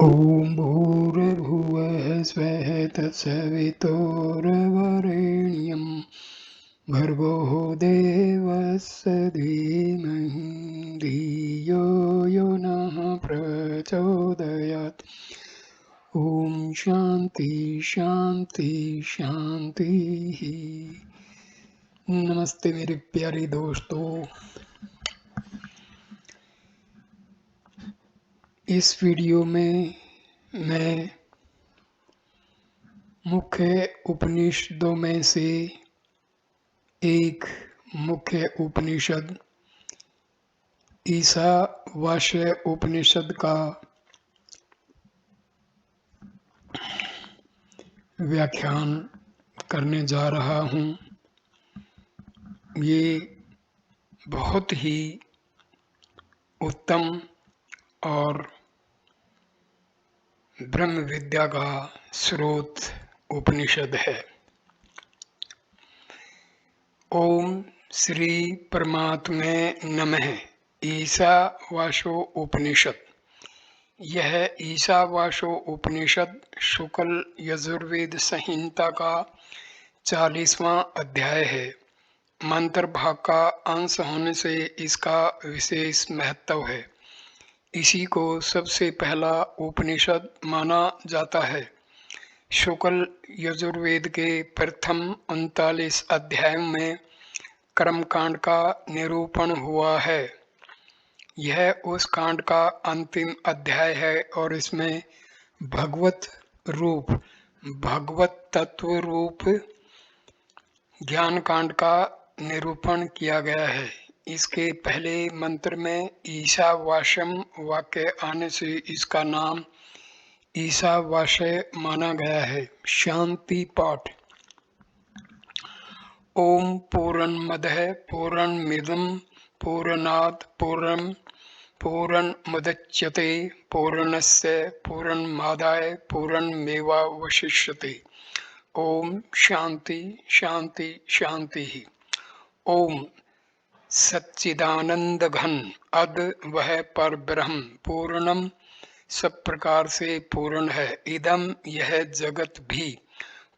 ॐ भूर्भुवः स्वः तत्सवितुर्वरेण्यं भर्गो देवस्य धीमहि धियो यो नः प्रचोदयात्। ॐ शान्ति शान्ति शान्तिः। नमस्ते मेरे प्यारे दोस्तों। इस वीडियो में मैं मुख्य उपनिषदों में से एक मुख्य उपनिषद ईशावास्य उपनिषद का व्याख्यान करने जा रहा हूँ। ये बहुत ही उत्तम और ब्रह्म विद्या का स्रोत उपनिषद है। ओम श्री परमात्मे नमः। ईशावासो उपनिषद। यह ईशावासो उपनिषद शुक्ल यजुर्वेद संहिता का 40वां अध्याय है। मंत्र भाग का अंश होने से इसका विशेष महत्व है। इसी को सबसे पहला उपनिषद माना जाता है। शुक्ल यजुर्वेद के प्रथम 39 अध्यायों में कर्मकांड का निरूपण हुआ है। यह उस कांड का अंतिम अध्याय है और इसमें भगवत तत्व रूप ज्ञान कांड का निरूपण किया गया है। इसके पहले मंत्र में ईशावास्यम वाक्य आने से इसका नाम ईशावास्य माना गया है। शांति पाठ। ओम पूर्णमदः पूर्णमिदं पूर्णात् पूर्णमुदच्यते पूर्णस्य पूर्णमादाय पूर्णमेवावशिष्यते। ओम शांति शांति शांति। ओम सच्चिदानंद घन अद वह पर ब्रह्म पूर्णम सब प्रकार से पूर्ण है। इदम यह जगत भी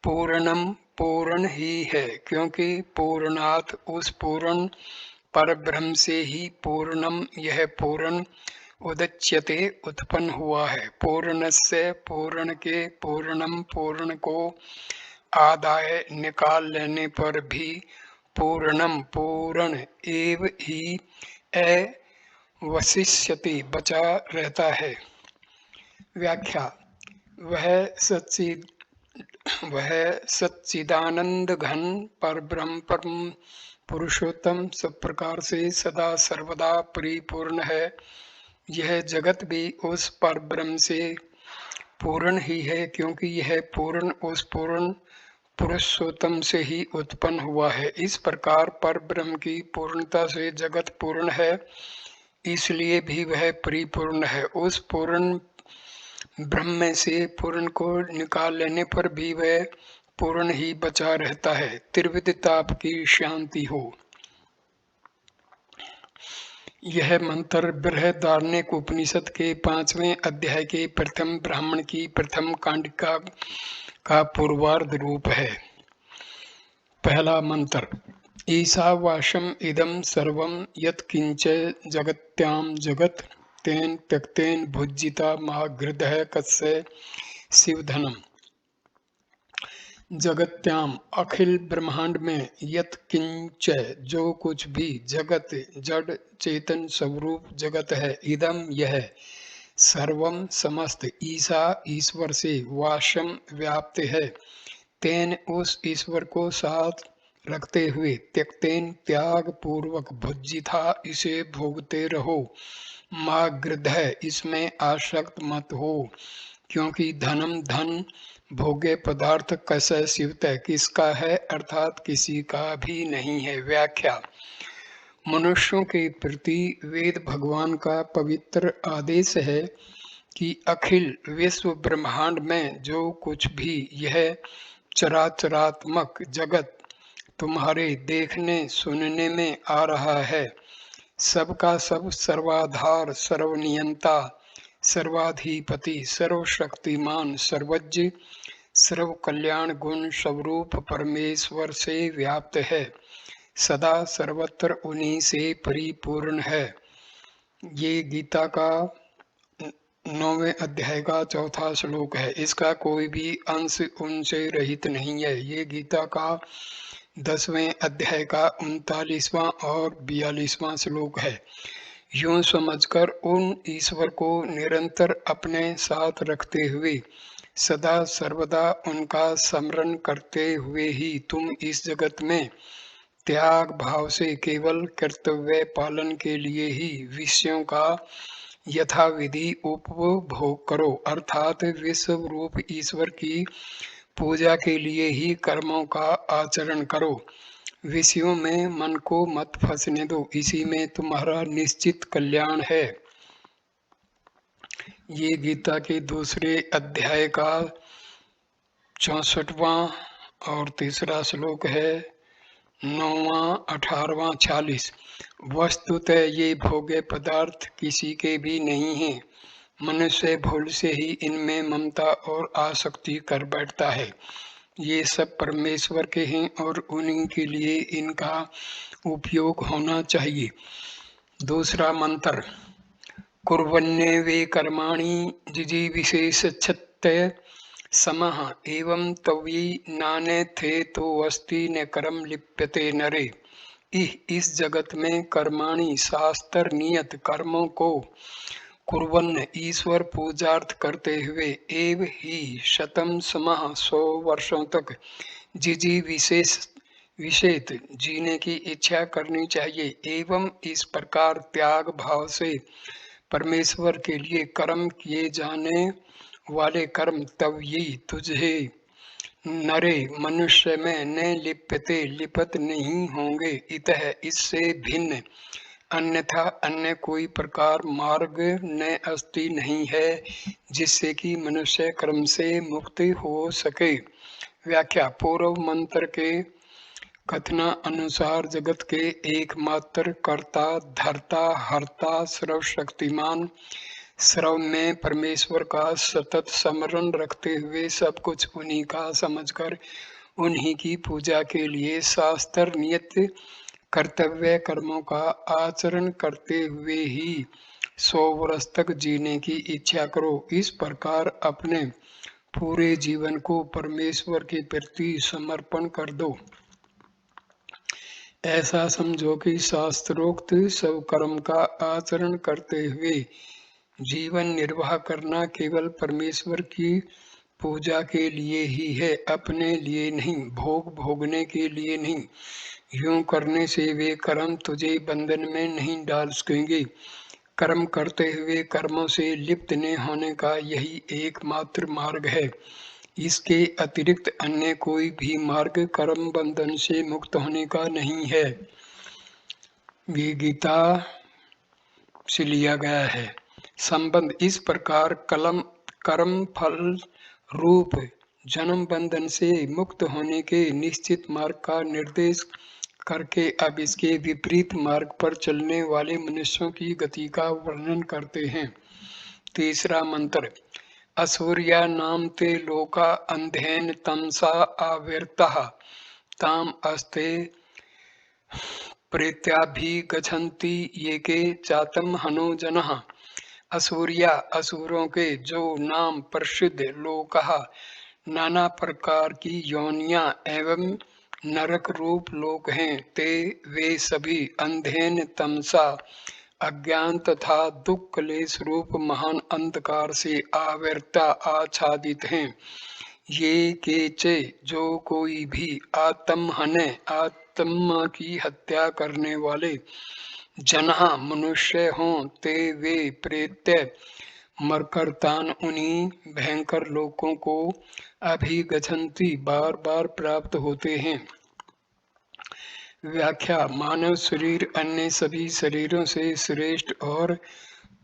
पूर्णम पूर्ण ही है, क्योंकि पूर्णात् उस पूर्ण पर ब्रह्म से ही पूर्णम यह पूर्ण उदच्यते उत्पन्न हुआ है। पूर्णस्य पूर्ण के पूर्णम पूर्ण को आदाय निकाल लेने पर भी पूर्णम पूर्ण एव ही अवशिष्यति बचा रहता है। व्याख्या। वह सच्चिदानंद घन परब्रह्म परम पुरुषोत्तम सब प्रकार से सदा सर्वदा परिपूर्ण है। यह जगत भी उस परब्रह्म से पूर्ण ही है, क्योंकि यह पूर्ण उस पूर्ण पुरुषोत्तम से ही उत्पन्न हुआ है। इस प्रकार परब्रह्म की पूर्णता से जगत पूर्ण है, इसलिए भी वह परिपूर्ण है। उस पूर्ण ब्रह्म में से पूर्ण को निकाल लेने पर भी वह पूर्ण ही बचा रहता है। त्रिविध ताप की शांति हो। यह मंत्र बृहदारण्यक उपनिषद के 5वें अध्याय के प्रथम ब्राह्मण की प्रथम कांडिका का पूर्वार्ध रूप है। पहला मंत्र। ईशावास्यम इदं सर्वं यत्किंच जगत्यां जगत् तेन त्यक्तेन भुज्जिता महागृधः कस्य शिवधनम। जगत्याम अखिल ब्रह्मांड में यत्किंच जो कुछ भी जगत जड़ चेतन स्वरूप जगत है। इदम यह सर्वम समस्त ईशा ईश्वर से वास्यम व्याप्त है। तेन उस ईश्वर को साथ रखते हुए त्यक्तेन त्याग पूर्वक भुज्जिता इसे भोगते रहो। मागृध इसमें आसक्त मत हो, क्योंकि धनम धन भोग्य पदार्थ कैसे शिवत किसका है, अर्थात किसी का भी नहीं है। व्याख्या। मनुष्यों के प्रति वेद भगवान का पवित्र आदेश है कि अखिल विश्व ब्रह्मांड में जो कुछ भी यह चराचरात्मक जगत तुम्हारे देखने सुनने में आ रहा है, सबका सब सर्वाधार सर्वनियंता सर्वाधिपति, सर्वशक्तिमान, सर्वज्ञ, सर्व कल्याण गुण स्वरूप परमेश्वर से व्याप्त है, सदा सर्वत्र उन्हीं से परिपूर्ण है। ये गीता का 9वें अध्याय का चौथा श्लोक है। इसका कोई भी अंश उनसे रहित नहीं है। ये गीता का 10वें अध्याय का 39वां और 42वां श्लोक है। यूं समझकर उन ईश्वर को निरंतर अपने साथ रखते हुए सदा सर्वदा उनका स्मरण करते हुए ही तुम इस जगत में त्याग भाव से केवल कर्तव्य पालन के लिए ही विषयों का यथाविधि उपभोग करो, अर्थात विश्व रूप ईश्वर की पूजा के लिए ही कर्मों का आचरण करो। विषयों में मन को मत फंसने दो, इसी में तुम्हारा निश्चित कल्याण है। ये गीता के दूसरे अध्याय का 64वां और तीसरा श्लोक है। 9वां, 18वां, 46। वस्तुतः ये भोग्य पदार्थ किसी के भी नहीं हैं। मनुष्य भूल से ही इनमें ममता और आसक्ति कर बैठता है। ये सब परमेश्वर के हैं और उन्हीं के लिए इनका उपयोग होना चाहिए। दूसरा मंत्र, कुर्वन्ये वे कर्माणि जिजीविषेशच्छत्य समः एवं तवी नाने थे तो अस्ति न कर्म लिप्यते नरे। इस जगत में कर्माणि शास्त्र नियत कर्मों को कुर्वन् ईश्वर पूजार्थ करते हुए एव ही शतम समः 100 वर्षों तक जिजी विशेष जीने की इच्छा करनी चाहिए। एवं इस प्रकार त्याग भाव से परमेश्वर के लिए कर्म किए जाने वाले कर्म तब ये तुझे नरे मनुष्य में न लिप्यते लिपत नहीं होंगे। इतः इससे भिन्न अन्यथा अन्य कोई प्रकार मार्ग न अस्ति नहीं है जिससे कि मनुष्य कर्म से मुक्ति हो सके। व्याख्या, पूर्व मंत्र के कथना अनुसार जगत के एकमात्र कर्ता धर्ता हर्ता सर्वशक्तिमान श्रव में परमेश्वर का सतत स्मरण रखते हुए सब कुछ उन्हीं का समझकर उन्हीं की पूजा के लिए शास्त्र नियत कर्तव्य कर्मों का आचरण करते हुए ही 100 वर्ष तक जीने की इच्छा करो। इस प्रकार अपने पूरे जीवन को परमेश्वर के प्रति समर्पण कर दो। ऐसा समझो कि शास्त्रोक्त सब कर्म का आचरण करते हुए जीवन निर्वाह करना केवल परमेश्वर की पूजा के लिए ही है, अपने लिए नहीं, भोग भोगने के लिए नहीं। यूं करने से वे कर्म तुझे बंधन में नहीं डाल सकेंगे। कर्म करते हुए कर्मों से लिप्त न होने का यही एकमात्र मार्ग है। इसके अतिरिक्त अन्य कोई भी मार्ग कर्म बंधन से मुक्त होने का नहीं है। ये गीता से लिया गया है। संबंध, इस प्रकार कर्म फल रूप जन्म बंधन से मुक्त होने के निश्चित मार्ग का निर्देश करके अब इसके विपरीत मार्ग पर चलने वाले मनुष्यों की गति का वर्णन करते हैं। तीसरा मंत्र, असूर्या नाम ते लोका अंधेन तमसा आवर्तः ताम अस्ते प्रेत्याभिगच्छन्ति ये के चातम हनो जनः। असूर्या, असुरों के जो नाम प्रसिद्ध लोकः नाना प्रकार की योनियां एवं नरक रूप लोक हैं, ते वे सभी अंधेन तमसा अज्ञान तथा दुख क्लेश रूप महान अंधकार से आवर्ता आच्छादित हैं। ये केचे, जो कोई भी आत्महने आत्मा की हत्या करने वाले जनहा मनुष्य हों, ते वे प्रेत्य मरकर तान उन्हीं भयंकर लोकों को अभिगच्छन्ति बार बार प्राप्त होते हैं। व्याख्या, मानव शरीर अन्य सभी शरीरों से श्रेष्ठ और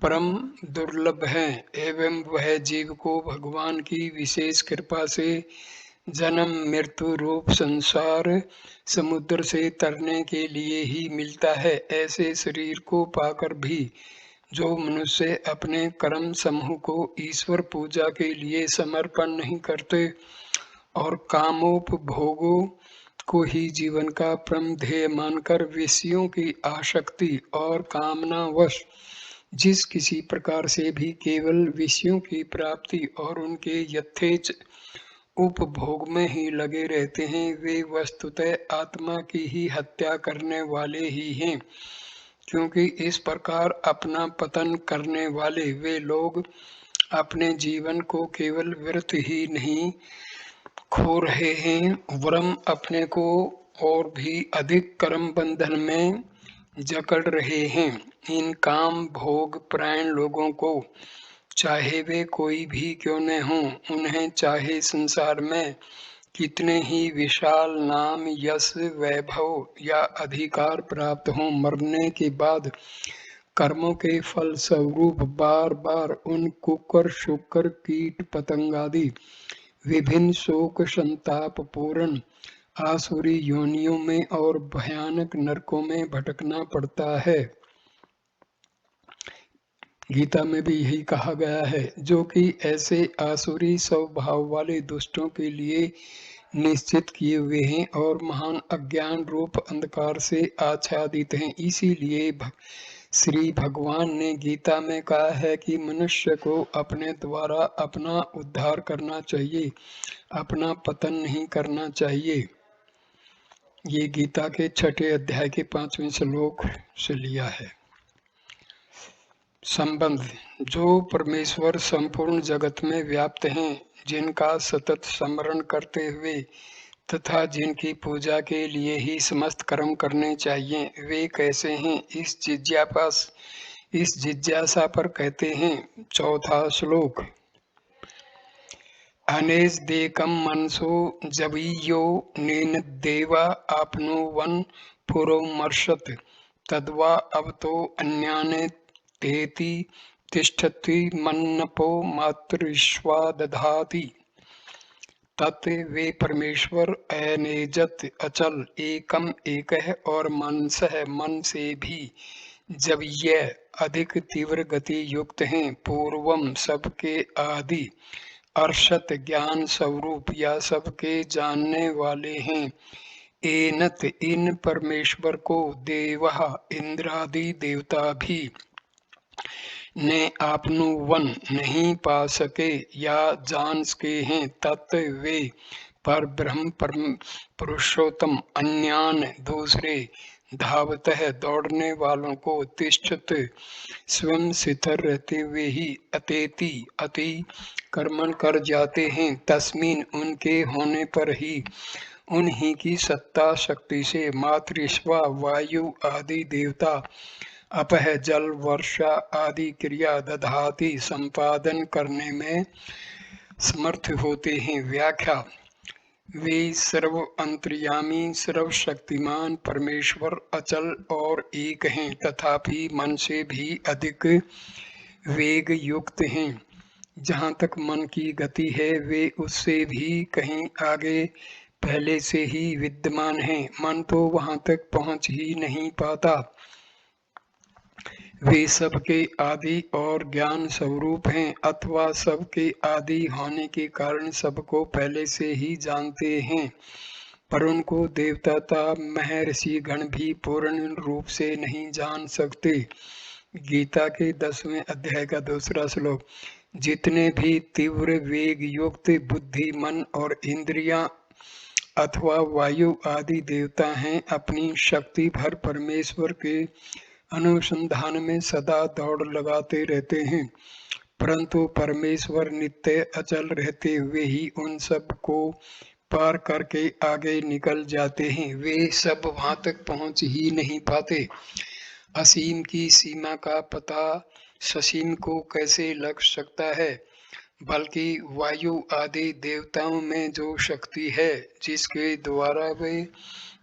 परम दुर्लभ है एवं वह जीव को भगवान की विशेष कृपा से जन्म मृत्यु रूप संसार समुद्र से तरने के लिए ही मिलता है। ऐसे शरीर को पाकर भी जो मनुष्य अपने कर्म समूह को ईश्वर पूजा के लिए समर्पण नहीं करते और कामोपभोगों को ही जीवन का परम ध्येय मानकर विषयों की आसक्ति और कामनावश जिस किसी प्रकार से भी केवल विषयों की प्राप्ति और उनके यथेच उपभोग में ही लगे रहते हैं, वे वस्तुतः आत्मा की ही हत्या करने वाले ही हैं, क्योंकि इस प्रकार अपना पतन करने वाले वे लोग अपने जीवन को केवल व्यर्थ ही नहीं खो रहे हैं, वरन अपने को और भी अधिक कर्म बंधन में जकड़ रहे हैं। इन काम भोग परायण लोगों को, चाहे वे कोई भी क्यों न हों, उन्हें चाहे संसार में कितने ही विशाल नाम, यश, वैभव या अधिकार प्राप्त हों, मरने के बाद कर्मों के फल स्वरूप बार बार उन कुकर, शुकर, कीट, पतंगादि विभिन्न शोक संताप पूर्ण आसुरी योनियों में और भयानक नरकों में भटकना पड़ता है। गीता में भी यही कहा गया है, जो कि ऐसे आसुरी स्वभाव वाले दुष्टों के लिए निश्चित किए हुए हैं और महान अज्ञान रूप अंधकार से आच्छादित हैं। इसीलिए श्री भगवान ने गीता में कहा है कि मनुष्य को अपने द्वारा अपना उद्धार करना चाहिए, अपना पतन नहीं करना चाहिए। ये गीता के 6 अध्याय के 5वें श्लोक से लिया है। संबंध: जो परमेश्वर संपूर्ण जगत में व्याप्त हैं, जिनका सतत स्मरण करते हुए तथा जिनकी पूजा के लिए ही समस्त कर्म करने चाहिए, वे कैसे हैं, इस जिज्ञासा पर कहते हैं। 4था श्लोक: अनेस्देकं मनसो जवीयो नेनद्देवा आपनुवन् पुरोमर्शत् तद्वा अवतो अन्याने तेति तिष्ठति मन्नपो मातृश्वा दधाति। तत् वे परमेश्वर अनेजत अचल एकम एक है और मनसः मन से भी जवीय अधिक तीव्र गति युक्त हैं, पूर्वम सबके आदि अर्षत ज्ञान स्वरूप या सबके जानने वाले हैं। एनत इन परमेश्वर को देवः इंद्रादि देवता भी ने आपनुवन नहीं पा सके या जान सके हैं। तत् वे पर ब्रह्म परम पुरुषोत्तम अन्यान दूसरे धावतः दौड़ने वालों को तिष्ठत स्वयं स्थिर रहते हुए ही अतेति अति कर्मण कर जाते हैं। तस्मीन उनके होने पर ही उन्हीं की सत्ता शक्ति से मातृश्वा वायु आदि देवता अपह जल वर्षा आदि क्रिया दधाति संपादन करने में समर्थ होते हैं। व्याख्या: वे सर्व अंतर्यामी सर्वशक्तिमान परमेश्वर अचल और एक हैं, तथापि मन से भी अधिक वेग युक्त हैं। जहाँ तक मन की गति है, वे उससे भी कहीं आगे पहले से ही विद्यमान हैं। मन तो वहाँ तक पहुँच ही नहीं पाता। वे सबके आदि और ज्ञान स्वरूप हैं, अथवा सबके आदि होने के कारण सबको पहले से ही जानते हैं, पर उनको देवता तथा महर्षि गण भी पूर्ण रूप से नहीं जान सकते। गीता के 10वें अध्याय का 2रा श्लोक: जितने भी तीव्र वेग युक्त बुद्धि, मन और इंद्रियां अथवा वायु आदि देवता हैं, अपनी शक्ति भर परमेश्वर के अनुसंधान में सदा दौड़ लगाते रहते हैं, परंतु परमेश्वर नित्य अचल रहते हुए ही उन सब को पार करके आगे निकल जाते हैं। वे सब वहां तक पहुंच ही नहीं पाते। असीम की सीमा का पता ससीम को कैसे लग सकता है, बल्कि वायु आदि देवताओं में जो शक्ति है, जिसके द्वारा वे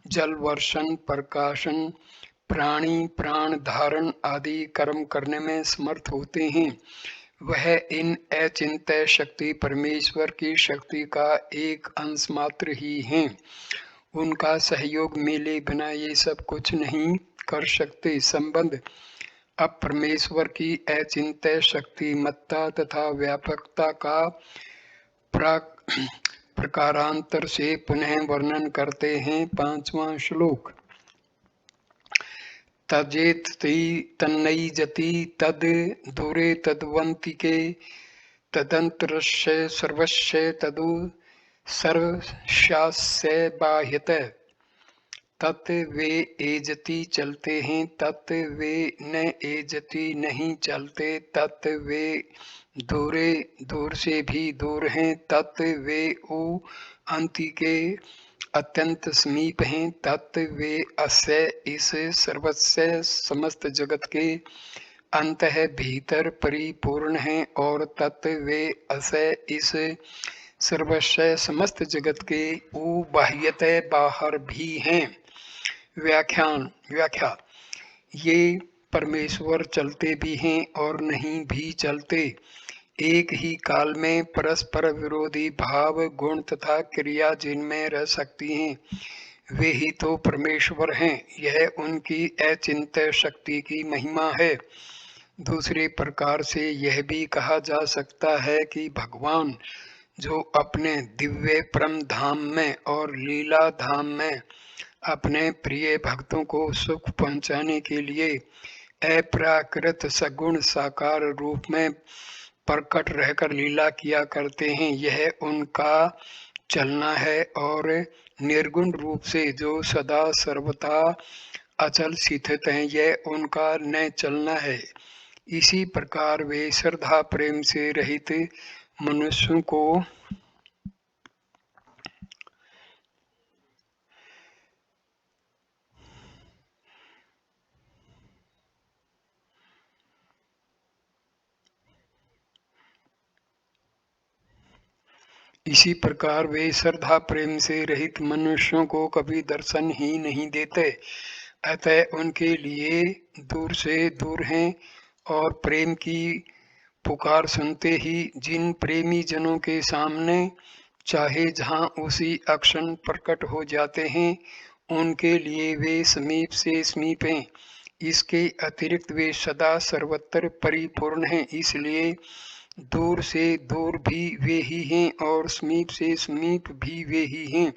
जल वर्षण, प्रकाशन, प्राणी प्राण धारण आदि कर्म करने में समर्थ होते हैं, वह इन अचिंत्य शक्ति परमेश्वर की शक्ति का एक अंश मात्र ही हैं। उनका सहयोग मिले बिना ये सब कुछ नहीं कर सकते। संबंध: अब परमेश्वर की अचिंत्य शक्तिमत्ता तथा व्यापकता का प्रकारांतर से पुनः वर्णन करते हैं। 5वां श्लोक। तजेति तन्नैजति तद दूरे तद्वन्तिके तदंतरस्य सर्वस्य तदु सर्वस्यास्य बाह्यत। तत् वे एजति चलते हैं, तत् वे न एजति नहीं चलते, तत् वे दूरे दूर से भी दूर हैं, तत् वे उ अंतिके अत्यंत समीप हैं, तत् वे अस्य इस सर्वस्य समस्त जगत के अंतः भीतर परिपूर्ण हैं, और तत् वे अस्य इस सर्वस्य समस्त जगत के बाह्यतः बाहर भी हैं। व्याख्या। ये परमेश्वर चलते भी हैं और नहीं भी चलते। एक ही काल में परस्पर विरोधी भाव, गुण तथा क्रिया जिनमें रह सकती हैं, वे ही तो परमेश्वर हैं। यह उनकी अचिंत्य शक्ति की महिमा है। दूसरे प्रकार से यह भी कहा जा सकता है कि भगवान जो अपने दिव्य परम धाम में और लीला धाम में अपने प्रिय भक्तों को सुख पहुंचाने के लिए अप्राकृत सगुण साकार रूप में प्रकट रहकर लीला किया करते हैं, यह उनका चलना है। और निर्गुण रूप से जो सदा सर्वथा अचल स्थित हैं, यह उनका न चलना है। इसी प्रकार वे श्रद्धा प्रेम से रहित मनुष्यों को इसी प्रकार वे श्रद्धा प्रेम से रहित मनुष्यों को कभी दर्शन ही नहीं देते। अतः उनके लिए दूर से दूर हैं, और प्रेम की पुकार सुनते ही जिन प्रेमी जनों के सामने चाहे जहां उसी अक्षण प्रकट हो जाते हैं, उनके लिए वे समीप से समीप हैं। इसके अतिरिक्त वे सदा सर्वत्र परिपूर्ण हैं, इसलिए दूर से दूर भी वे ही हैं और समीप से समीप भी वे ही हैं,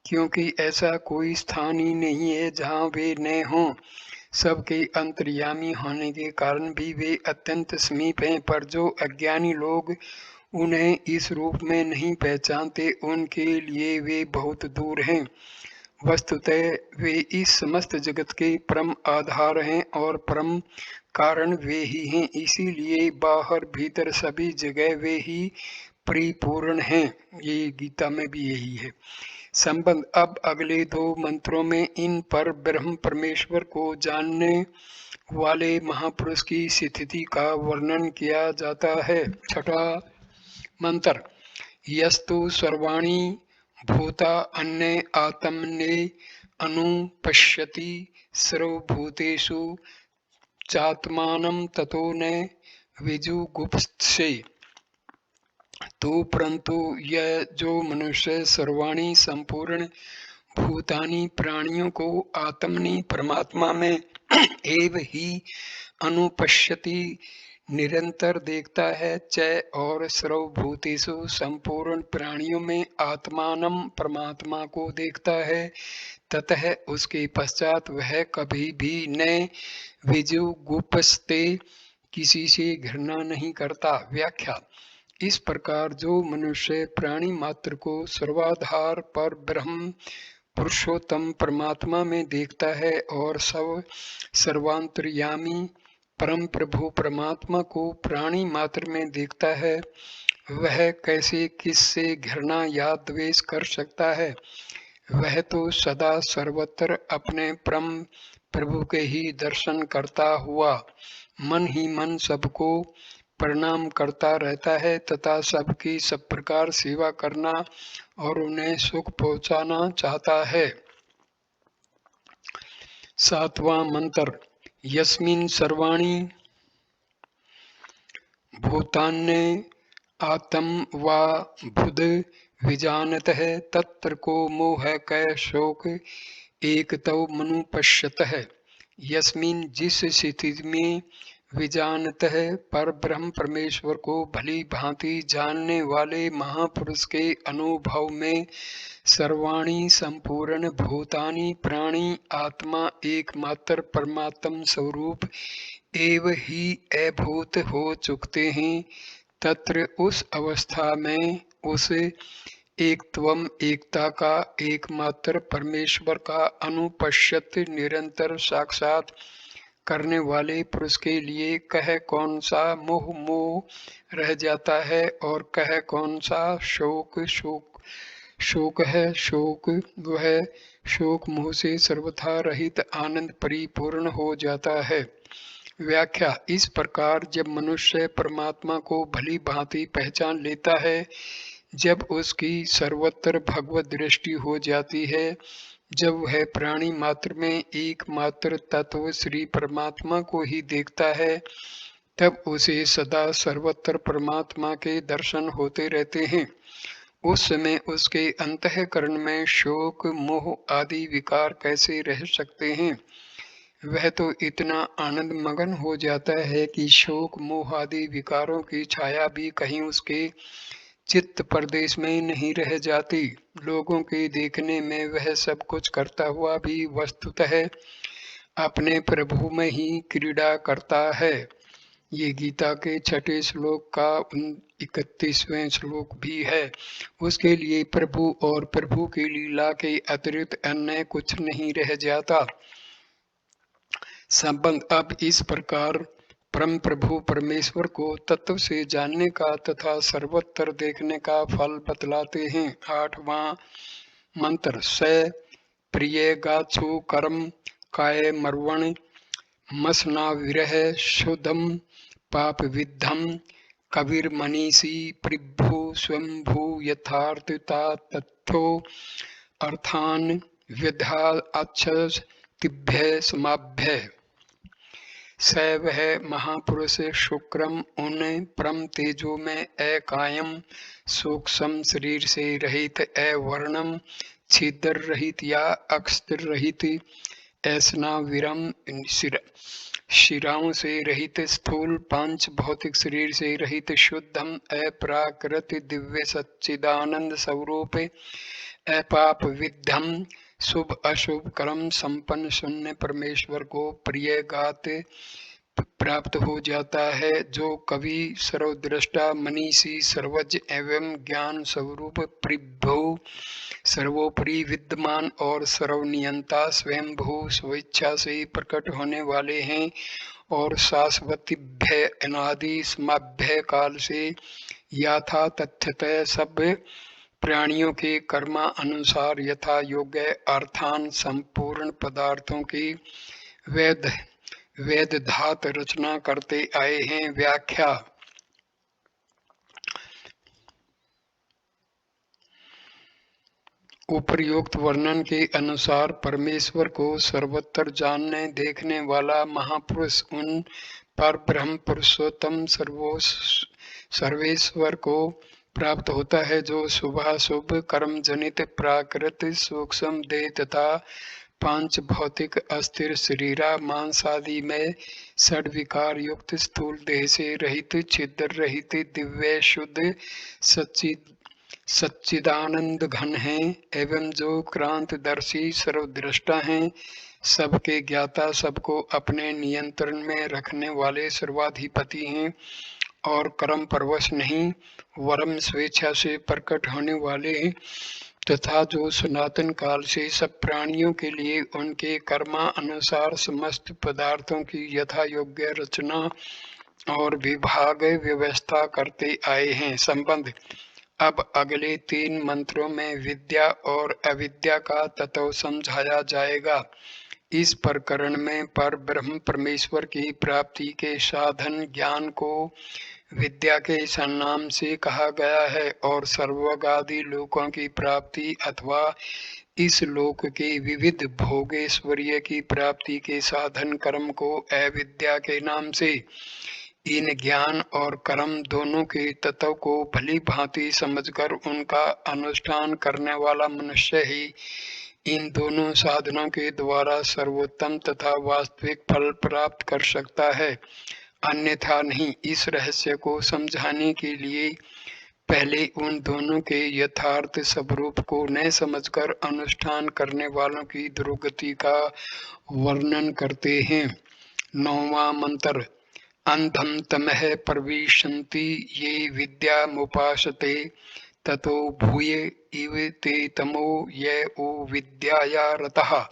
क्योंकि ऐसा कोई स्थान ही नहीं है जहाँ वे न हों। सबके अंतर्यामी होने के कारण भी वे अत्यंत समीप हैं, पर जो अज्ञानी लोग उन्हें इस रूप में नहीं पहचानते, उनके लिए वे बहुत दूर हैं। वस्तुतः वे इस समस्त जगत के परम आधार हैं और परम कारण वे ही हैं, इसीलिए बाहर भीतर सभी जगह वे ही परिपूर्ण हैं। ये गीता में भी यही है संबंध। अब अगले 2 मंत्रों में इन पर ब्रह्म परमेश्वर को जानने वाले महापुरुष की स्थिति का वर्णन किया जाता है। 6वां मंत्र। यस्तु सर्वाणि भूता अन्ये आत्मने अनुपश्यति सर्वभूतेषु चात्मानं ततो न विजुगुप्से। तो परंतु यह जो मनुष्य सर्वाणी संपूर्ण भूतानी प्राणियों को आत्मनि परमात्मा में एव ही अनुपश्यति निरंतर देखता है, च और सर्वभूतेषु संपूर्ण प्राणियों में आत्मानम परमात्मा को देखता है, ततः उसके पश्चात वह कभी भी न विजुगुप्सते किसी से घृणा नहीं करता। व्याख्या। इस प्रकार जो मनुष्य प्राणी मात्र को सर्वाधार पर ब्रह्म पुरुषोत्तम परमात्मा में देखता है और सब सर्वांतर्यामी परम प्रभु परमात्मा को प्राणी मात्र में देखता है, वह कैसे किससे घृणा या द्वेष कर सकता है। वह तो सदा सर्वत्र अपने परम प्रभु के ही दर्शन करता हुआ मन ही मन सबको प्रणाम करता रहता है तथा सबकी सब प्रकार सेवा करना और उन्हें सुख पहुंचाना चाहता है। 7वां मंत्र। यस्मिन् सर्वाणि भूतान्ये आत्म वा बुध विजानतः तत्र को मोह कै शोक एकतौ मनुपश्यतः। यस्मिन जिस स्थिति में विजानतः पर ब्रह्म परमेश्वर को भली भांति जानने वाले महापुरुष के अनुभव में सर्वाणि संपूर्ण भूतानि प्राणी आत्मा एकमात्र परमात्म स्वरूप एव ही अभूत हो चुकते हैं, तत्र उस अवस्था में उस एकत्वम एकता का एकमात्र परमेश्वर का अनुपश्यत निरंतर साक्षात करने वाले पुरुष के लिए कह कौन सा मोह मोह रह जाता है और कह कौन सा शोक शोक शोक है। शोक वह शोक मोह से सर्वथा रहित आनंद परिपूर्ण हो जाता है। व्याख्या, इस प्रकार जब मनुष्य परमात्मा को भली भांति पहचान लेता है, जब उसकी सर्वत्र भगवत दृष्टि हो जाती है, जब वह प्राणी मात्र में एकमात्र तत्व श्री परमात्मा को ही देखता है, तब उसे सदा सर्वत्र परमात्मा के दर्शन होते रहते हैं। उस समय उसके अंतःकरण में शोक मोह आदि विकार कैसे रह सकते हैं। वह तो इतना आनंद मगन हो जाता है कि शोक मोह आदि विकारों की छाया भी कहीं उसके चित्त प्रदेश में नहीं रह जाती। लोगों के देखने में वह सब कुछ करता हुआ भी वस्तुतः अपने प्रभु में ही क्रीड़ा करता है। ये गीता के 6 श्लोक का 31वें श्लोक भी है। उसके लिए प्रभु और प्रभु की लीला के अतिरिक्त अन्य कुछ नहीं रह जाता। संबंध अब इस प्रकार परम प्रभु परमेश्वर को तत्व से जानने का तथा सर्वत्र देखने का फल बतलाते हैं। 8वां मंत्र। स प्रिय गाछु कर्म काय मर्वण मसना विरह शुद्धम पाप विद्धम कबीर मनीषी प्रभु स्वयंभू यथार्थता तथ्यो अर्थान विधा अच्छ तिभ्य समाभ्य। स वह महापुरुष शुक्रम उन परम तेजो में अकायम सूक्ष्म शरीर से रहित अवर्णम छिद्र रहित या अक्षर रहित ऐसना विरम शिराओं से रहित स्थूल पांच भौतिक शरीर से रहित शुद्धम अप्राकृत दिव्य सच्चिदानंद स्वरूप अपाप विद्धम शुभ अशुभ कर्म संपन्न शून्य परमेश्वर को प्रिय गात प्राप्त हो जाता है, जो कवि सर्वद्रष्टा मनीषी सर्वज्ञ एवं ज्ञान स्वरूप प्रभु सर्वोपरि विद्यमान और सर्वनियंता स्वयंभू स्वेच्छा से प्रकट होने वाले हैं और शाश्वतीभ्य अनादि समाभ्य काल से यथा तथ्यतः सब प्राणियों के कर्मा अनुसार यथा योग्य अर्थान संपूर्ण पदार्थों की वेद धात रचना करते आए हैं। व्याख्या, उपर्युक्त वर्णन के अनुसार परमेश्वर को सर्वत्र जानने देखने वाला महापुरुष उन पर ब्रह्म पुरुषोत्तम सर्वेश्वर को प्राप्त होता है, जो शुभाशुभ कर्म जनित प्राकृत सूक्ष्म देह तथा पांच भौतिक अस्थिर शरीरा मांस आदि में षड विकार युक्त स्थूल देह से रहित छिद्र रहित दिव्य शुद्ध सच्चिदानंद घन है एवं जो क्रांतदर्शी सर्वद्रष्टा हैं, सबके ज्ञाता, सबको अपने नियंत्रण में रखने वाले सर्वाधिपति हैं और कर्म परवश नहीं वरम स्वेच्छा से प्रकट होने वाले तथा जो सनातन काल से सब प्राणियों के लिए उनके कर्मा अनुसार समस्त पदार्थों की यथा योग्य रचना और विभाग व्यवस्था करते आए हैं। संबंध। अब अगले 3 मंत्रों में विद्या और अविद्या का तत्व समझाया जाएगा। इस प्रकरण में पर ब्रह्म परमेश्वर की प्राप्ति के साधन ज्ञान को विद्या के सन्नाम से कहा गया है और सर्वगादि लोकों की प्राप्ति अथवा इस लोक के विविध भोगेश्वर्य की प्राप्ति के साधन कर्म को अविद्या के नाम से। इन ज्ञान और कर्म दोनों के तत्व को भली भांति समझकर उनका अनुष्ठान करने वाला मनुष्य ही इन दोनों साधनों के द्वारा सर्वोत्तम तथा वास्तविक फल प्राप्त कर सकता है, अन्यथा नहीं। इस रहस्य को समझाने के लिए पहले उन दोनों के यथार्थ स्वरूप को न समझकर अनुष्ठान करने वालों की दुर्गति का वर्णन करते हैं। 9वां मंत्र। अंधम तमः प्रविशन्ति ये विद्यामुपासते ततो भूय इव ते तमो ये ओ विद्याया रतः।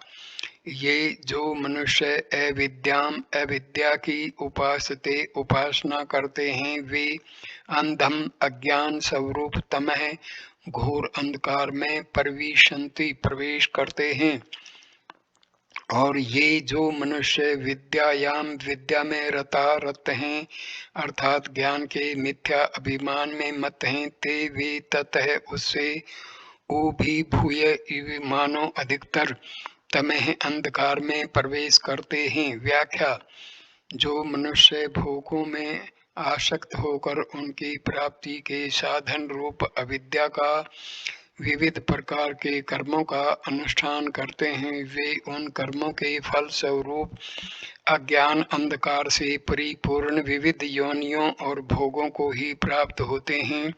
ये जो मनुष्य अविद्या की उपासना करते हैं, वे अंधम अज्ञान स्वरूप तमः घोर अंधकार में प्रवेश करते हैं। और ये जो मनुष्य विद्या में रत हैं, अर्थात ज्ञान के मिथ्या अभिमान में मत हैं, ते वे ततः उससे ओ भी भूय इव मानो अधिकतर तमह अंधकार में प्रवेश करते हैं। व्याख्या। जो मनुष्य भोगों में आसक्त होकर उनकी प्राप्ति के साधन रूप अविद्या का विविध प्रकार के कर्मों का अनुष्ठान करते हैं, वे उन कर्मों के फल स्वरूप अज्ञान अंधकार से परिपूर्ण विविध योनियों और भोगों को ही प्राप्त होते हैं।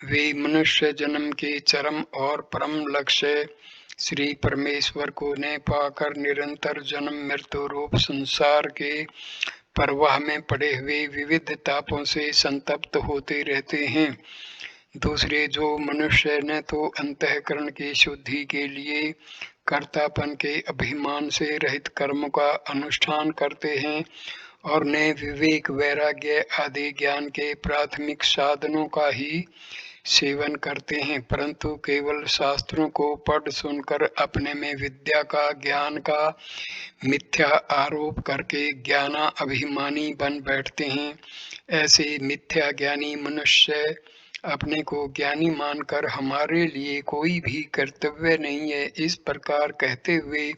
वे मनुष्य जन्म के चरम और परम लक्ष्य श्री परमेश्वर को न पाकर निरंतर जन्म मृत्यु रूप संसार के प्रवाह में पड़े हुए विविध तापों से संतप्त होते रहते हैं। दूसरे जो मनुष्य न तो अंतःकरण की शुद्धि के लिए कर्तापन के अभिमान से रहित कर्म का अनुष्ठान करते हैं और न विवेक वैराग्य आदि ज्ञान के प्राथमिक साधनों का ही सेवन करते हैं, परंतु केवल शास्त्रों को पढ़ सुनकर अपने में विद्या का ज्ञान का मिथ्या आरोप करके ज्ञाना अभिमानी बन बैठते हैं। ऐसे मिथ्या ज्ञानी मनुष्य अपने को ज्ञानी मानकर हमारे लिए कोई भी कर्तव्य नहीं है इस प्रकार कहते हुए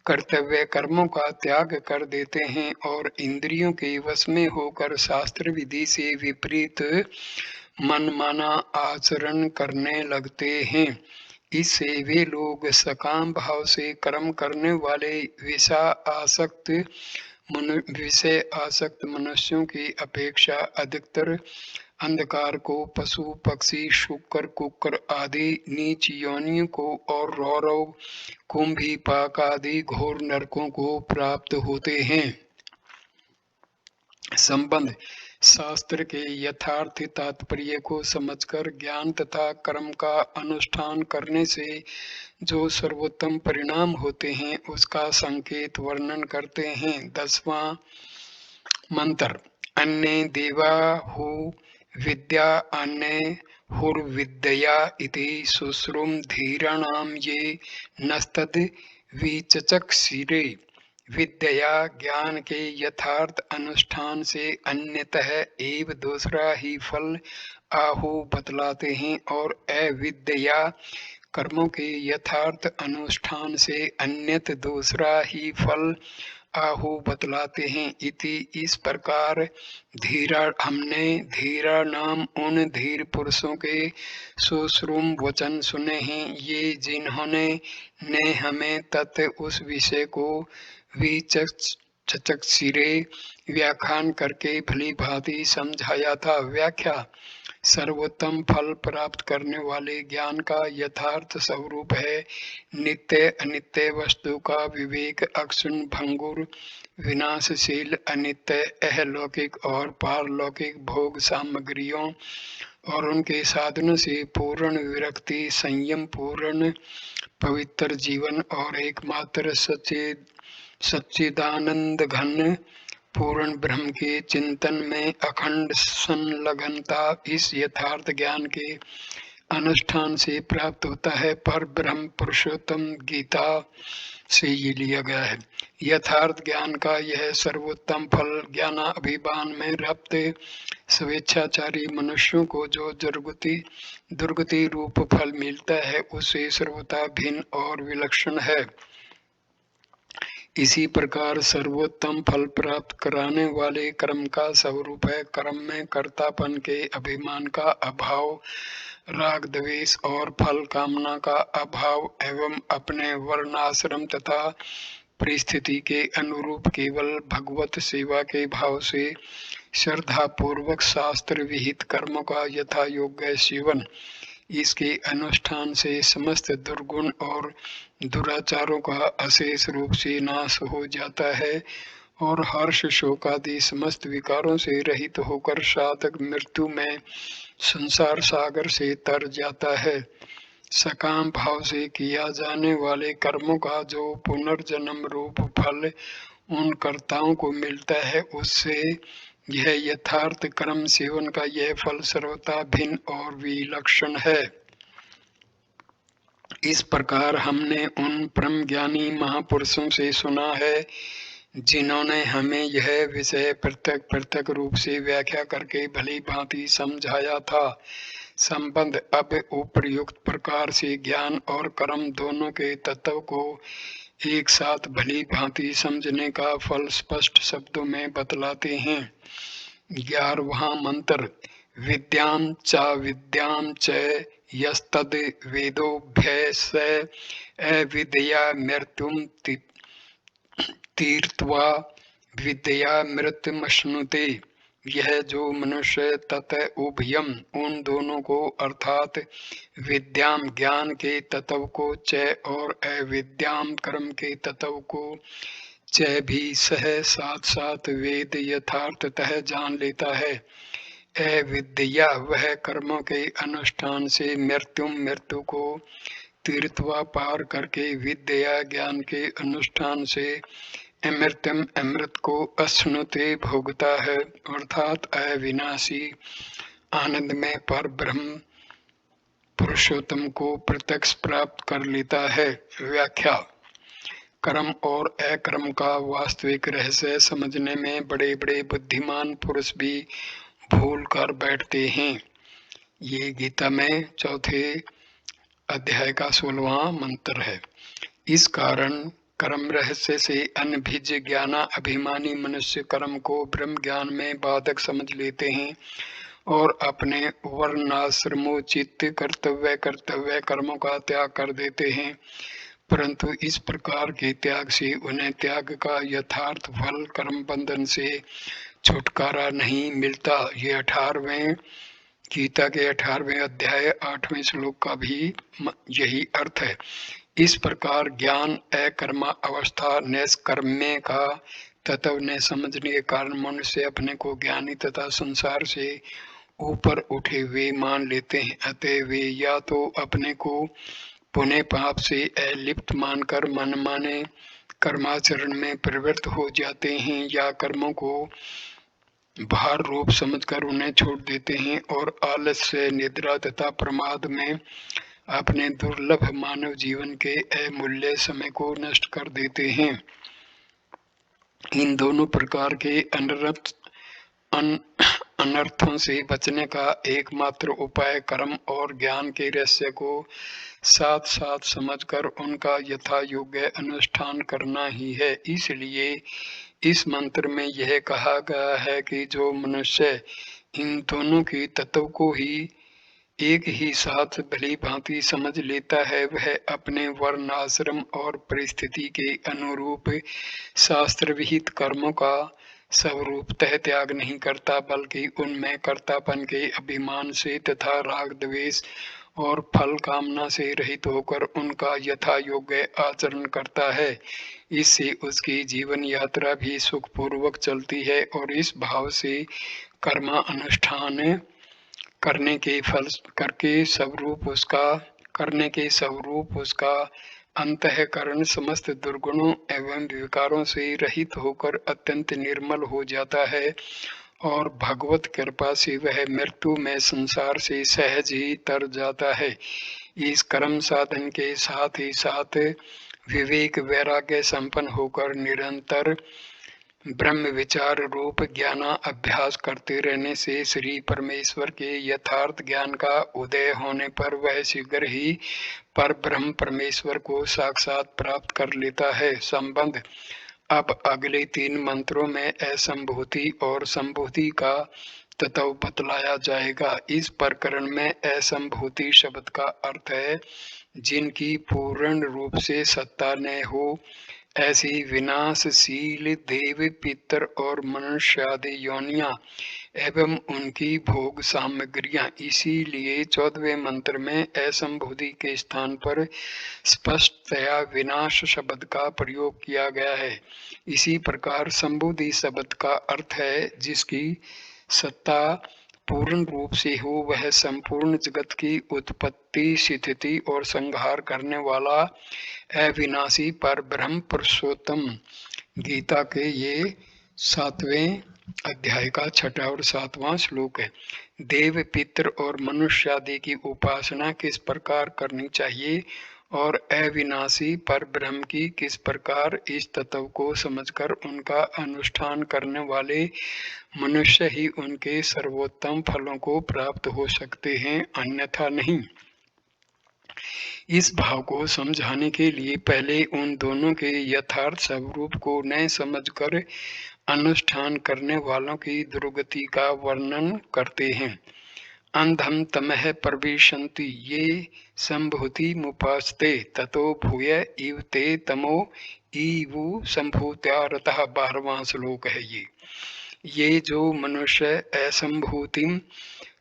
कर्तव्य कर्मों का त्याग कर देते हैं और इंद्रियों के वश में होकर शास्त्र विधि से विपरीत मनमाना आचरण करने लगते हैं। इससे वे लोग सकाम भाव से कर्म करने वाले विषय आसक्त मनुष्यों की अपेक्षा अधिकतर अंधकार को, पशु पक्षी शुकर कुकर आदि नीच योनियों को और रौरव कुंभी पाक आदि घोर नरकों को प्राप्त होते हैं। संबंध। शास्त्र के यथार्थ तात्पर्य को समझकर ज्ञान तथा कर्म का अनुष्ठान करने से जो सर्वोत्तम परिणाम होते हैं, उसका संकेत वर्णन करते हैं। 10वां मंत्र। अन्य देवा हु विद्या अन्य हुर्विद्या इति शुश्रूम धीराणाम ये नस्तद विचचक्षिरे। विद्या ज्ञान के यथार्थ अनुष्ठान से अन्यतः एव दूसरा ही फल आहु बतलाते हैं और अविद्या कर्मों के यथार्थ अनुष्ठान से अन्यत दूसरा ही फल आहु बतलाते हैं। इति इस प्रकार हमने धीरा नाम उन धीर पुरुषों के सुश्रूम वचन सुने हैं, ये जिन्होंने ने हमें तत् उस विषय को विचक्षिरे व्याख्यान करके भली भांति समझाया था। व्याख्या। सर्वोत्तम फल प्राप्त करने वाले ज्ञान का यथार्थ स्वरूप है नित्य अनित्य वस्तु का विवेक, अक्षुण भंगुर विनाशशील अनित्य अहलौकिक और पारलौकिक भोग सामग्रियों और उनके साधनों से पूर्ण विरक्ति, संयम पूर्ण पवित्र जीवन और एकमात्र सच्चिदानंद घन पूर्ण ब्रह्म के चिंतन में अखंड संलग्नता इस यथार्थ ज्ञान के अनुष्ठान से प्राप्त होता है। पर ब्रह्म पुरुषोत्तम गीता से ये लिया गया है। यथार्थ ज्ञान का यह सर्वोत्तम फल ज्ञानाभिमान में रप्त स्वेच्छाचारी मनुष्यों को जो दुर्गति रूप फल मिलता है, उससे सर्वथा भिन्न और विलक्षण है। इसी प्रकार सर्वोत्तम फल प्राप्त कराने वाले कर्म का स्वरूप है। कर्म में कर्तापन के अभिमान का अभाव, राग द्वेष और फल कामना का अभाव एवं अपने वर्णाश्रम तथा परिस्थिति के अनुरूप केवल भगवत सेवा के भाव से श्रद्धा पूर्वक शास्त्र विहित कर्मों का यथा योग्य सेवन, इसके अनुष्ठान से समस्त दुर्गुण और दुराचारों का अशेष रूप से नाश हो जाता है और हर्ष शोक आदि समस्त विकारों से रहित होकर साधक मृत्यु में संसार सागर से तर जाता है। सकाम भाव से किया जाने वाले कर्मों का जो पुनर्जन्म रूप फल उन कर्ताओं को मिलता है, उससे यह यथार्थ कर्म सेवन का यह फल सर्वथा भिन्न और विलक्षण है। इस प्रकार हमने उन परम ज्ञानी महापुरुषों से सुना है जिन्होंने हमें यह विषय पृथक पृथक रूप से व्याख्या करके भली भांति समझाया था। संबंध अब उपर्युक्त प्रकार से ज्ञान और कर्म दोनों के तत्व को एक साथ भली भांति समझने का फल स्पष्ट शब्दों में बतलाते हैं। 11वां मंत्र। विद्यां च यस्तद वेदोभ्य स अविद्या मृत्युम तीर्त्वा विद्या मृत्युमश्नुते। यह जो मनुष्य तत उभयम उन दोनों को अर्थात विद्याम ज्ञान के तत्व को च और अविद्याम कर्म के तत्व को च भी सह साथ साथ वेद यथार्थतः जान लेता है। अविद्या वह कर्मों के अनुष्ठान से मृत्यु को तीर्थवा पार करके विद्या ज्ञान के अनुष्ठान से अमृतम अमृत को अश्नुते भोगता है, अर्थात अविनाशी आनंद में पर ब्रह्म पुरुषोत्तम को प्रत्यक्ष प्राप्त कर लेता है। व्याख्या। कर्म और अकर्म का वास्तविक रहस्य समझने में बड़े बड़े बुद्धिमान पुरुष भी भूल कर बैठते हैं। ये गीता में चौथे अध्याय का 16वां मंत्र है। इस कारण कर्म रहस्य से अनभिज्ञ ज्ञाना अभिमानी मनुष्य कर्म को ब्रह्म ज्ञान में बाधक समझ लेते हैं और अपने वर्णाश्रमोचित कर्तव्य कर्मों का त्याग कर देते हैं, परंतु इस प्रकार के त्याग से उन्हें त्याग का यथार्थ फल कर्म बंधन से छुटकारा नहीं मिलता। ये 18वें गीता के 18वें अध्याय 8वें श्लोक का भी यही अर्थ है। इस प्रकार ज्ञान अकर्मा अवस्था नैष्कर्म्य का तत्व न समझने के कारण मनुष्य अपने को ज्ञानी तथा संसार से ऊपर उठे हुए मान लेते हैं। अतः वे या तो अपने को पुण्य पाप से अलिप्त मानकर मनमाने कर्माचरण में प्रवृत्त हो जाते हैं या कर्मों को भार रूप समझकर उन्हें छोड़ देते हैं और आलस्य, निद्रा तथा प्रमाद में अपने दुर्लभ मानव जीवन के अमूल्य समय को नष्ट कर देते हैं। इन दोनों प्रकार के अनर्थों से बचने का एकमात्र उपाय कर्म और ज्ञान के रहस्य को साथ साथ समझकर उनका यथा योग्य अनुष्ठान करना ही है। इसलिए इस मंत्र में यह कहा गया है कि जो मनुष्य इन दोनों के तत्व को ही एक ही साथ भली भांति समझ लेता है, वह अपने वर्ण आश्रम और परिस्थिति के अनुरूप शास्त्र विहित कर्मों का स्वरूपतः त्याग नहीं करता, बल्कि उनमें कर्तापन के अभिमान से तथा राग द्वेष और फल कामना से रहित होकर उनका यथा योग्य आचरण करता है। इससे उसकी जीवन यात्रा भी सुखपूर्वक चलती है और इस भाव से कर्मा अनुष्ठान करने के स्वरूप उसका अंतःकरण समस्त दुर्गुणों एवं विकारों से रहित होकर अत्यंत निर्मल हो जाता है और भगवत कृपा से वह मृत्यु में संसार से सहज ही तर जाता है। इस कर्म साधन के साथ ही साथ विवेक वैराग्य संपन्न होकर निरंतर ब्रह्म विचार रूप ज्ञाना अभ्यास करते रहने से श्री परमेश्वर के यथार्थ ज्ञान का उदय होने पर वह शीघ्र ही पर ब्रह्म परमेश्वर को साक्षात प्राप्त कर लेता है। संबंध अब अगले 3 मंत्रों में असंभूति और संभूति का तत्व बतलाया जाएगा। इस प्रकरण में असंभूति शब्द का अर्थ है जिनकी पूर्ण रूप से सत्ता न हो, ऐसी विनाशशील देव, पितर और मनुष्य आदि योनियां एवं उनकी भोग सामग्रियां। इसीलिए 14वें मंत्र में असंभूति के स्थान पर स्पष्टतया विनाश शब्द का प्रयोग किया गया है। इसी प्रकार संभूति शब्द का अर्थ है जिसकी सत्ता पूर्ण रूप से हो, वह संपूर्ण जगत की उत्पत्ति, स्थिति और संहार करने वाला अविनाशी पर ब्रह्म पुरुषोत्तम। गीता के ये 7वें अध्याय का 6वां और 7वां श्लोक है। देव, पितर और मनुष्य आदि की उपासना किस प्रकार करनी चाहिए और अविनाशी पर ब्रह्म की किस प्रकार, इस तत्व को समझकर उनका अनुष्ठान करने वाले मनुष्य ही उनके सर्वोत्तम फलों को प्राप्त हो सकते हैं, अन्यथा नहीं। इस भाव को समझाने के लिए पहले उन दोनों के यथार्थ स्वरूप को न समझकर अनुष्ठान करने वालों की दुर्गति का वर्णन करते हैं। अंधम तमः प्रविशन्ति ये संभूति मुपास्ते ततो भूय इव ते तमो इवु संभूत्या रतः। 12वां श्लोक है ये जो मनुष्य असंभूतिम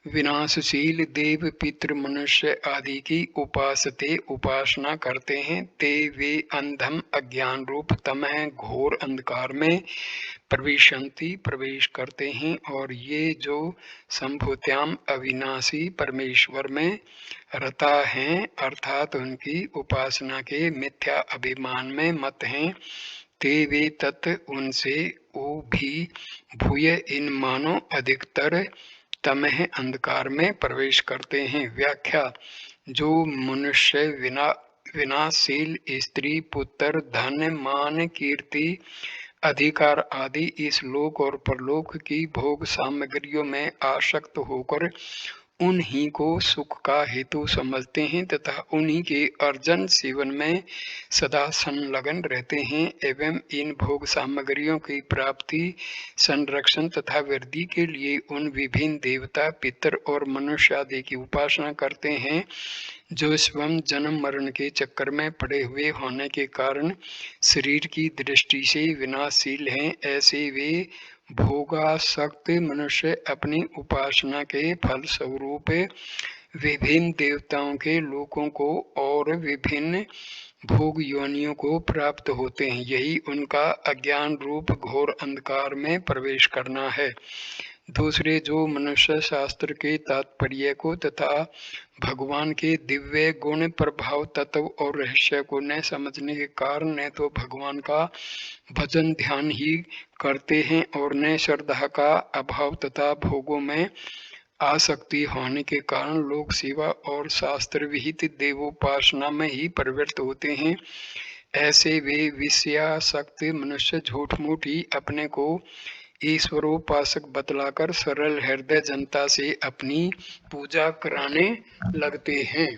विनाशशील देव, पितृ, मनुष्य आदि की उपासना करते हैं, ते वे अंधम अज्ञान रूप तमः घोर अंधकार में प्रविशन्ति प्रवेश करते हैं, और ये जो संभूत्याम अविनाशी परमेश्वर में रता हैं अर्थात उनकी उपासना के मिथ्या अभिमान में मत हैं, ते वे तत् उनसे वो भी भूय इन मानो अधिकतर तमह अंधकार में प्रवेश करते हैं। व्याख्या: जो मनुष्य विनाशील स्त्री, पुत्र, धन, मान, कीर्ति, अधिकार आदि इस लोक और परलोक की भोग सामग्रियों में आसक्त होकर उन्हीं को सुख का हेतु समझते हैं तथा उन्हीं के अर्जन सेवन में सदा संलग्न रहते हैं एवं इन भोग सामग्रियों की प्राप्ति, संरक्षण तथा वृद्धि के लिए उन विभिन्न देवता, पितर और मनुष्य आदि की उपासना करते हैं, जो स्वयं जन्म मरण के चक्कर में पड़े हुए होने के कारण शरीर की दृष्टि से विनाशशील हैं। ऐसे वे भोगासक्त मनुष्य अपनी उपासना के फल स्वरूप विभिन्न देवताओं के लोकों को और विभिन्न भोग योनियों को प्राप्त होते हैं। यही उनका अज्ञान रूप घोर अंधकार में प्रवेश करना है। दूसरे, जो मनुष्य शास्त्र के तात्पर्य को तथा भगवान के दिव्य गुण, प्रभाव, तत्व और रहस्य को न समझने के कारण न तो भगवान का भजन ध्यान ही करते हैं और न श्रद्धा का अभाव तथा भोगों में आसक्ति होने के कारण लोक सेवा और शास्त्र विहित देवोपासना में ही प्रवृत्त होते हैं, ऐसे वे विषयासक्त मनुष्य झूठ मूठ ही अपने को ईश्वरोपासक बतलाकर सरल हृदय जनता से अपनी पूजा कराने लगते हैं।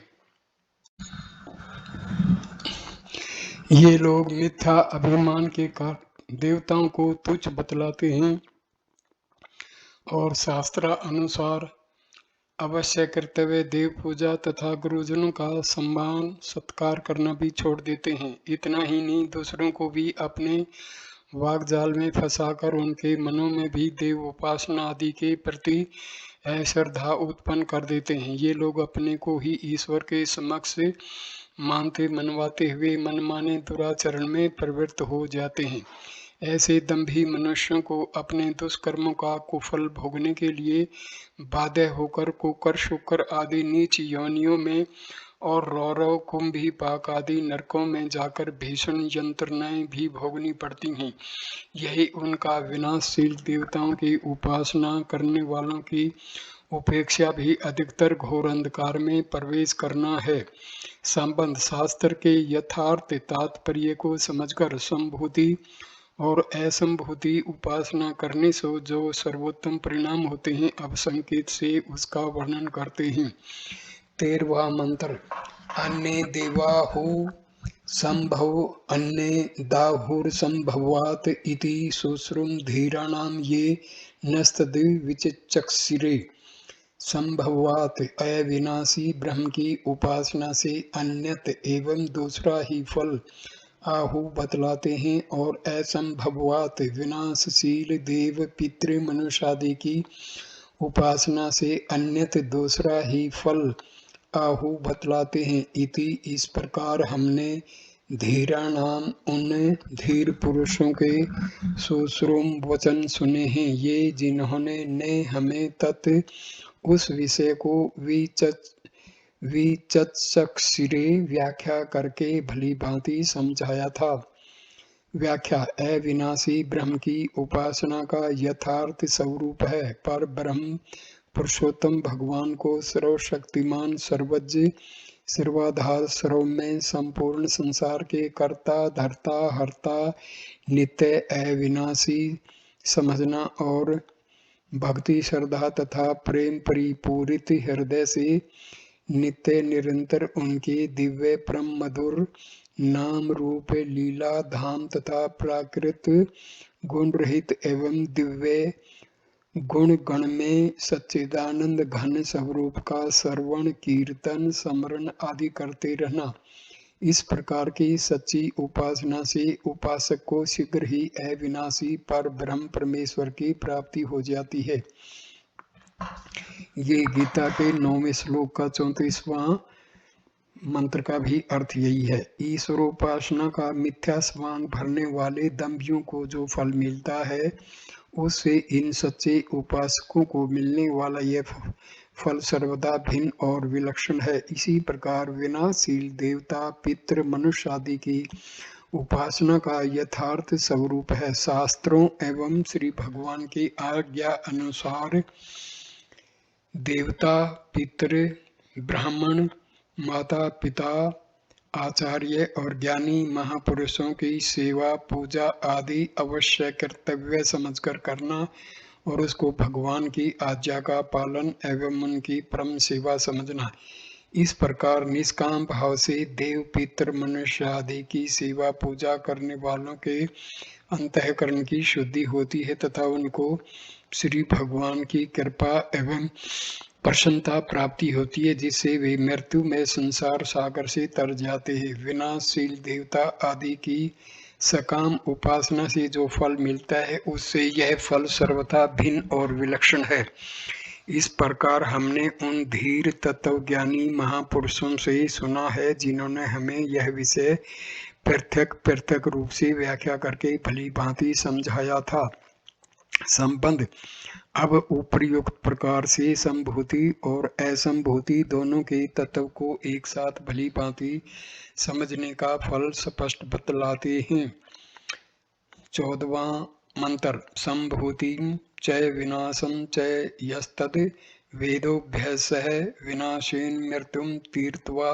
ये लोग मिथ्या अभिमान के कारण देवताओं को तुच्छ बतलाते हैं और शास्त्र अनुसार अवश्य कर्तव्य देव पूजा तथा गुरुजनों का सम्मान सत्कार करना भी छोड़ देते हैं। इतना ही नहीं, दूसरों को भी अपने वाकजाल में फंसाकर उनके मनों में भी देव उपासना आदि के प्रति श्रद्धा उत्पन्न कर देते हैं। ये लोग अपने को ही ईश्वर के समक्ष मानते मनवाते हुए मनमाने दुराचरण में प्रवृत्त हो जाते हैं। ऐसे दंभी मनुष्यों को अपने दुष्कर्मों का कुफल भोगने के लिए बाध्य होकर कुकर, शुकर आदि नीच योनियों में और रौरव, कुंभी, पाक आदि नरकों में जाकर भीषण यंत्रणाएं भी भोगनी पड़ती हैं। यही उनका विनाशशील देवताओं की उपासना करने वालों की उपेक्षा भी अधिकतर घोर अंधकार में प्रवेश करना है। संबंध: शास्त्र के यथार्थ तात्पर्य को समझकर संभूति और असंभूति उपासना करने से जो सर्वोत्तम परिणाम होते हैं, अब संकेत से उसका वर्णन करते हैं। 13वां मंत्र। अन्य देवाहु संभव अन्ये दाहुर्संभवात् इति शुश्रुम धीराणां ये नस्तद् विचक्षिरे। संभवात अविनाशी ब्रह्म की उपासना से अन्यत एवं दूसरा ही फल आहु बतलाते हैं, और असंभवात विनाशशील देव पितृ मनुष्यादि की उपासना से अन्यत दूसरा ही फल आहु बतलाते हैं। इति इस प्रकार हमने धीराणाम उन धीर पुरुषों के सुश्रुम वचन सुने हैं, ये जिन्होंने ने हमें तत् उस विषय को विचक्षिरे व्याख्या करके भली भांति समझाया था। व्याख्या अविनाशी ब्रह्म की उपासना का यथार्थ स्वरूप है। पर ब्रह्म पुरुषोत्तम भगवान को सर्वशक्तिमान, सर्वज्ञ, सर्वाधार, सर्वमय, संपूर्ण संसार के कर्ता, धर्ता, हर्ता, नित्य, अविनाशी समझना और भक्ति, श्रद्धा तथा प्रेम परिपूरित हृदय से नित्य निरंतर उनके दिव्य परम मधुर नाम रूप लीला धाम तथा प्राकृत गुण रहित एवं दिव्य गुण गण में सच्चिदानंद घन स्वरूप का श्रवण, कीर्तन, स्मरण आदि करते रहना। इस प्रकार की सच्ची उपासना से उपासक को शीघ्र ही अविनाशी पर ब्रह्म परमेश्वर की प्राप्ति हो जाती है। ये गीता के 9वें श्लोक का 34वां मंत्र का भी अर्थ यही है। ईश्वरोपासना का मिथ्या स्वांग भरने वाले दम्भियों को जो फल मिलता है, उससे इन सच्चे उपासकों को मिलने वाला यह फल सर्वदा भिन्न और विलक्षण है। इसी प्रकार विनाशील देवता, पितृ, मनुष्य आदि की उपासना का यथार्थ स्वरूप है। शास्त्रों एवं श्री भगवान की आज्ञा अनुसार देवता, पितृ, ब्राह्मण, माता पिता, आचार्य और ज्ञानी महापुरुषों की सेवा, पूजा आदि अवश्य कर्तव्य समझकर करना और उसको भगवान की आज्ञा का पालन एवं उनकी परम सेवा समझना। इस प्रकार निष्काम भाव से देव, पितृ, मनुष्य आदि की सेवा पूजा करने वालों के अंतःकरण की शुद्धि होती है तथा उनको श्री भगवान की कृपा एवं प्रसन्नता प्राप्ति होती है, जिससे वे मृत्यु में संसार सागर से तर जाते हैं। विनाशशील देवता आदि की सकाम उपासना से जो फल मिलता है, उससे यह फल सर्वथा भिन्न और विलक्षण है। इस प्रकार हमने उन धीर तत्वज्ञानी महापुरुषों से सुना है, जिन्होंने हमें यह विषय पृथक पृथक रूप से व्याख्या करके भली भांति समझाया था। संबंध अब उपर्युक्त प्रकार से संभूति और असंभूति दोनों के तत्व को एक साथ भली भांति समझने का फल स्पष्ट बतलाते हैं। 14वां मंत्र। संभूति च विनाशं च यस्तद् वेदोऽभ्यसः विनाशेन मृत्युं तीर्त्वा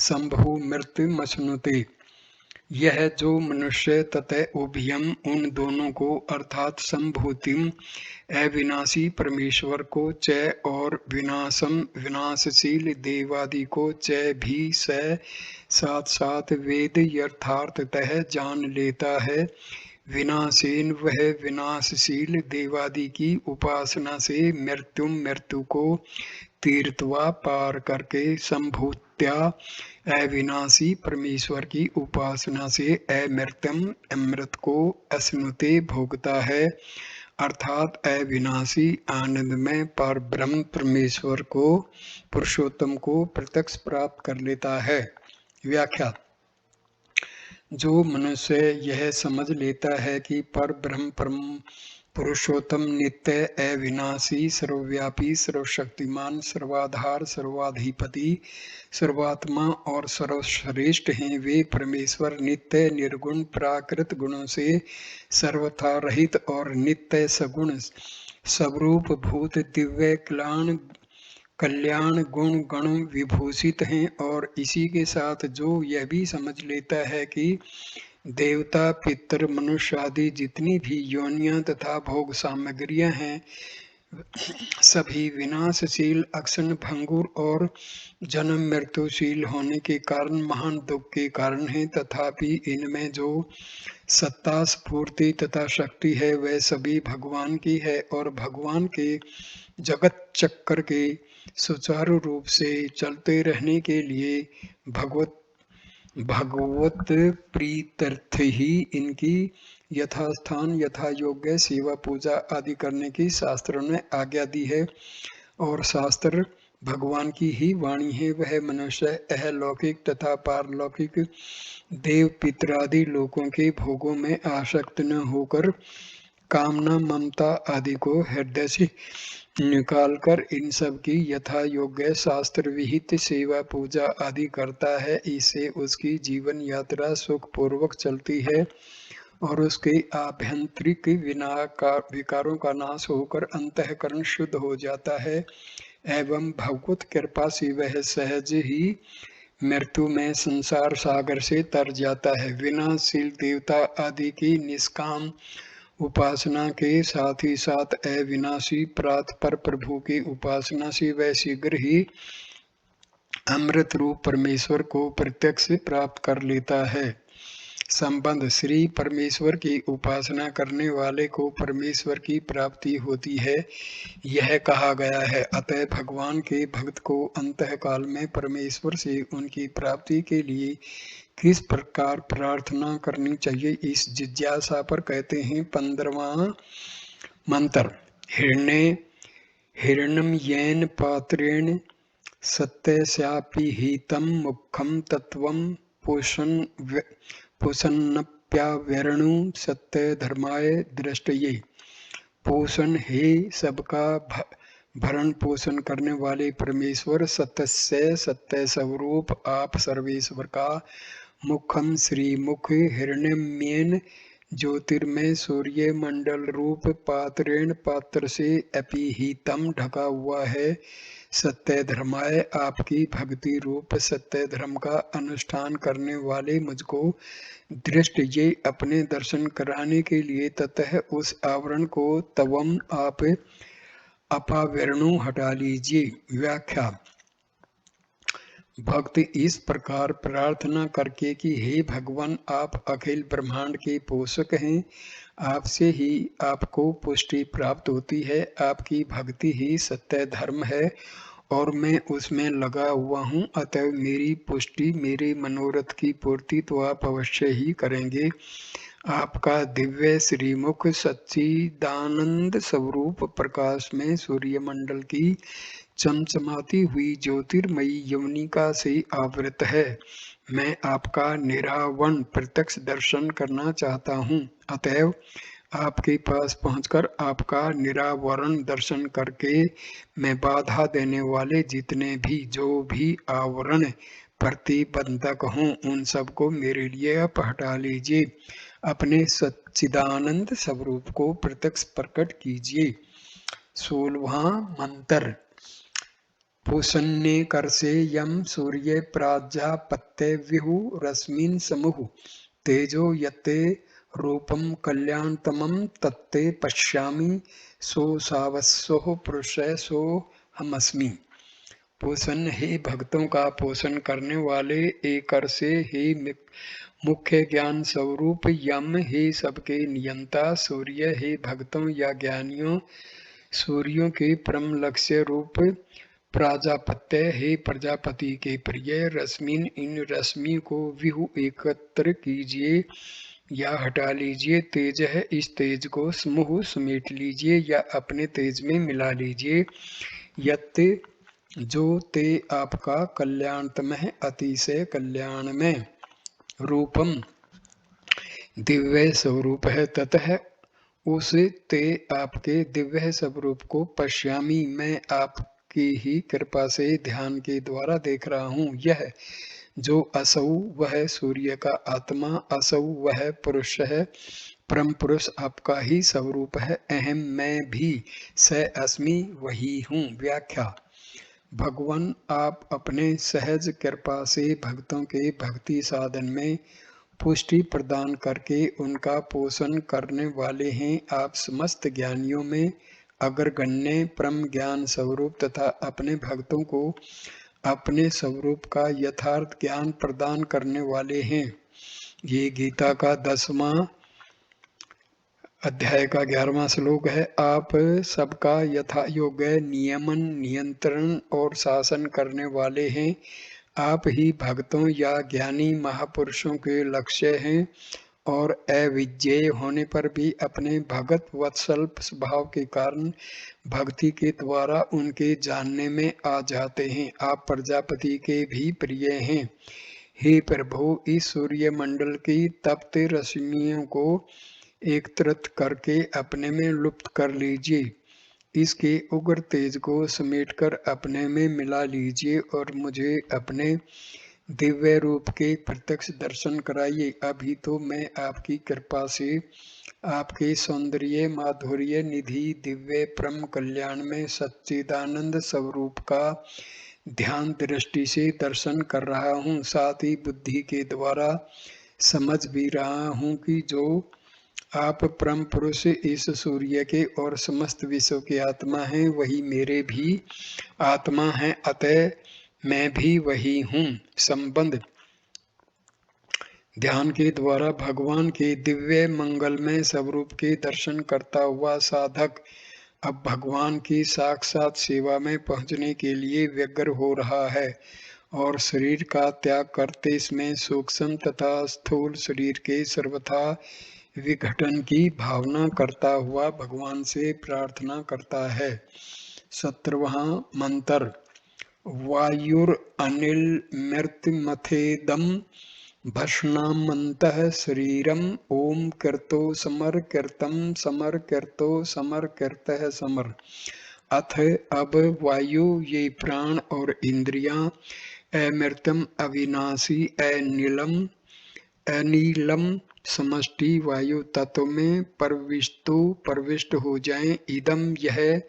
संभु मृत्युमश्नुते। यह जो मनुष्य तथा उभयम उन दोनों को अर्थात संभूतिम अविनाशी परमेश्वर को च और विनाशम विनाशशील देवादि को च भी साथ साथ वेद यथार्थतः जान लेता है, विनाशेन वह विनाशशील देवादि की उपासना से मृत्यु को तीर्थवा पार करके संभूत्या अविनाशी परमेश्वर की उपासना से अमृतम अमृत को अश्नुते भोगता है, अर्थात अविनाशी आनंदमय पर ब्रह्म परमेश्वर को पुरुषोत्तम को प्रत्यक्ष प्राप्त कर लेता है। व्याख्या। जो मनुष्य यह समझ लेता है कि पर ब्रह्म परम पुरुषोत्तम नित्य अविनाशी सर्वव्यापी सर्वशक्तिमान सर्वाधार सर्वाधिपति सर्वात्मा और सर्वश्रेष्ठ हैं, वे परमेश्वर नित्य निर्गुण प्राकृत गुणों से सर्वथा रहित और नित्य सगुण स्वरूप भूत दिव्य कल्याण गुण गण विभूषित हैं। और इसी के साथ जो यह भी समझ लेता है कि देवता, पितर, मनुष्य आदि जितनी भी योनियां तथा भोग सामग्रियां हैं, सभी विनाशशील, अक्षण भंगुर और जन्म मृत्युशील होने के कारण महान दुख के कारण है, तथापि इनमें जो सत्ता, स्फूर्ति तथा शक्ति है वह सभी भगवान की है और भगवान के जगत चक्कर के सुचारू रूप से चलते रहने के लिए भगवत भगवत प्रीत्यर्थ ही इनकी यथास्थान यथा योग्य सेवा पूजा आदि करने की शास्त्रों ने आज्ञा दी है। और शास्त्र भगवान की ही वाणी है। वह मनुष्य अहलौकिक तथा पारलौकिक देव पितरादि लोकों के भोगों में आसक्त न होकर कामना, ममता आदि को हृदय से निकालकर इन सब की यथा योग्य शास्त्र विहित सेवा पूजा आदि करता है। इससे उसकी जीवन यात्रा सुख पूर्वक चलती है और उसके आभ्यंतरिक विकारों का नाश होकर अंतःकरण शुद्ध हो जाता है एवं भगवत कृपा से वह सहज ही मृत्यु में संसार सागर से तर जाता है। विनाशशील देवता आदि की निष्काम उपासना के साथ ही साथ अविनाशी पर प्रभु की उपासना से वह शीघ्र ही अमृत रूप परमेश्वर को प्रत्यक्ष प्राप्त कर लेता है। संबंध श्री परमेश्वर की उपासना करने वाले को परमेश्वर की प्राप्ति होती है, यह कहा गया है। अतः भगवान के भक्त को अंतकाल में परमेश्वर से उनकी प्राप्ति के लिए किस प्रकार प्रार्थना करनी चाहिए, इस जिज्ञासा पर कहते हैं 15वां मंत्र। हिरण्यम येन पात्रेण सत्यस्यापिहितं मुखं तत्वं पोषन्नप्यावरणु सत्य धर्माय दृष्टये। पोषण हे सबका भरण पोषण करने वाले परमेश्वर, सत्य सत्य स्वरूप आप सर्वेश्वर का मुखम श्रीमुख, हिरण्यमयन ज्योतिर्मय सूर्य मंडल रूप, पात्रेण पात्र से अपिहितम ढका हुआ है, सत्य धर्माय आपकी भक्ति रूप सत्य धर्म का अनुष्ठान करने वाले मुझको दृष्ट ये अपने दर्शन कराने के लिए ततः उस आवरण को तवम आप अपावरणु हटा लीजिए। व्याख्या। भक्त इस प्रकार प्रार्थना करके कि हे भगवान, आप अखिल ब्रह्मांड के पोषक हैं, आपसे ही आपको पुष्टि प्राप्त होती है, आपकी भक्ति ही सत्य धर्म है और मैं उसमें लगा हुआ हूँ, अतः मेरी पुष्टि, मेरे मनोरथ की पूर्ति तो आप अवश्य ही करेंगे। आपका दिव्य श्रीमुख सच्चिदानंद स्वरूप प्रकाश में सूर्यमंडल की चमचमाती हुई ज्योतिर्मयी यवनिका से आवृत है। मैं आपका निरावरण प्रत्यक्ष दर्शन करना चाहता हूँ, अतएव आपके पास पहुंचकर आपका निरावरण दर्शन करके मैं बाधा देने वाले जितने भी जो भी आवरण प्रतिबंधक हों उन सबको मेरे लिए आप हटा लीजिए। अपने सच्चिदानंद स्वरूप को प्रत्यक्ष प्रकट कीजिए। 16वां मंत्र। पूषण्ये करसे यम सूर्य प्राजापत्य विहु रश्मिन समूह, तेजो यते रूपम कल्याणतमं तत्ते पश्यामि, सो सावस्सो पुरुष सो हमस्मि। पोषण हे भक्तों का पोषण करने वाले, एकर से हे मुख्य ज्ञान स्वरूप, यम हे सबके नियंता, सूर्य हे भक्तों या ज्ञानियों सूर्यों के परम लक्ष्य रूप, प्राजापत्य हे प्रजापति के प्रिय, रश्मिन इन रश्मि को विहु एकत्र कीजिए या हटा लीजिए, तेज है इस तेज को समूह समेट लीजिए या अपने तेज में मिला लीजिए, यत्ते जो ते आपका कल्याणतम है अतिशय कल्याण में, रूपम दिव्य स्वरूप है, ततः उस ते आपके दिव्य स्वरूप को पश्यामी मैं आपकी ही कृपा से ध्यान के द्वारा देख रहा हूँ। यह जो असौ वह सूर्य का आत्मा, असौ वह पुरुष है, परम पुरुष आपका ही स्वरूप है, अहम मैं भी स अस्मि वही हूँ। व्याख्या। भगवान आप अपने सहज कृपा से भक्तों के भक्ति साधन में पुष्टि प्रदान करके उनका पोषण करने वाले हैं। आप समस्त ज्ञानियों में अग्रगण्य परम ज्ञान स्वरूप तथा अपने भक्तों को अपने स्वरूप का यथार्थ ज्ञान प्रदान करने वाले हैं। ये गीता का 10वां अध्याय का 11वां श्लोक है। आप सबका यथा योग्य नियमन, नियंत्रण और शासन करने वाले हैं। आप ही भक्तों या ज्ञानी महापुरुषों के लक्ष्य हैं और अविज्ञेय होने पर भी अपने भगत वत्सल स्वभाव के कारण भक्ति के द्वारा उनके जानने में आ जाते हैं। आप प्रजापति के भी प्रिय हैं। हे प्रभु, इस सूर्य मंडल की तप्त रश्मियों को एकत्रित करके अपने में लुप्त कर लीजिए। इसके उग्र तेज को समेटकर अपने में मिला लीजिए और मुझे अपने दिव्य रूप के प्रत्यक्ष दर्शन कराइए। अभी तो मैं आपकी कृपा से आपके सौंदर्य, माधुर्य, निधि, दिव्य परम कल्याण में सच्चिदानंद स्वरूप का ध्यान दृष्टि से दर्शन कर रहा हूँ। साथ ही बुद्धि के द्वारा समझ भी रहा हूँ कि जो आप परम पुरुष इस सूर्य के और समस्त विश्व के आत्मा हैं, वही मेरे भी आत्मा हैं, अतः मैं भी वही हूँ। संबंध ध्यान के द्वारा भगवान के दिव्य मंगलमय स्वरूप के दर्शन करता हुआ साधक अब भगवान की साक्षात सेवा में पहुंचने के लिए व्यग्र हो रहा है और शरीर का त्याग करते इसमें सूक्ष्म तथा स्थूल शरीर के सर्वथा विघटन की भावना करता हुआ भगवान से प्रार्थना करता है। 17वां मंत्र। वायुर अनिल मृत्युमथेदम भस्नामन्तः शरीरम ओम कीर्तो समर कीर्तम समर कीर्तो समर कीर्तः समर। अथ अब वायु, ये प्राण और इंद्रियां अमृतम, अविनाशी, अनिलम समष्टि वायु तत्व में प्रविष्ट हो जाएं। इदम, यह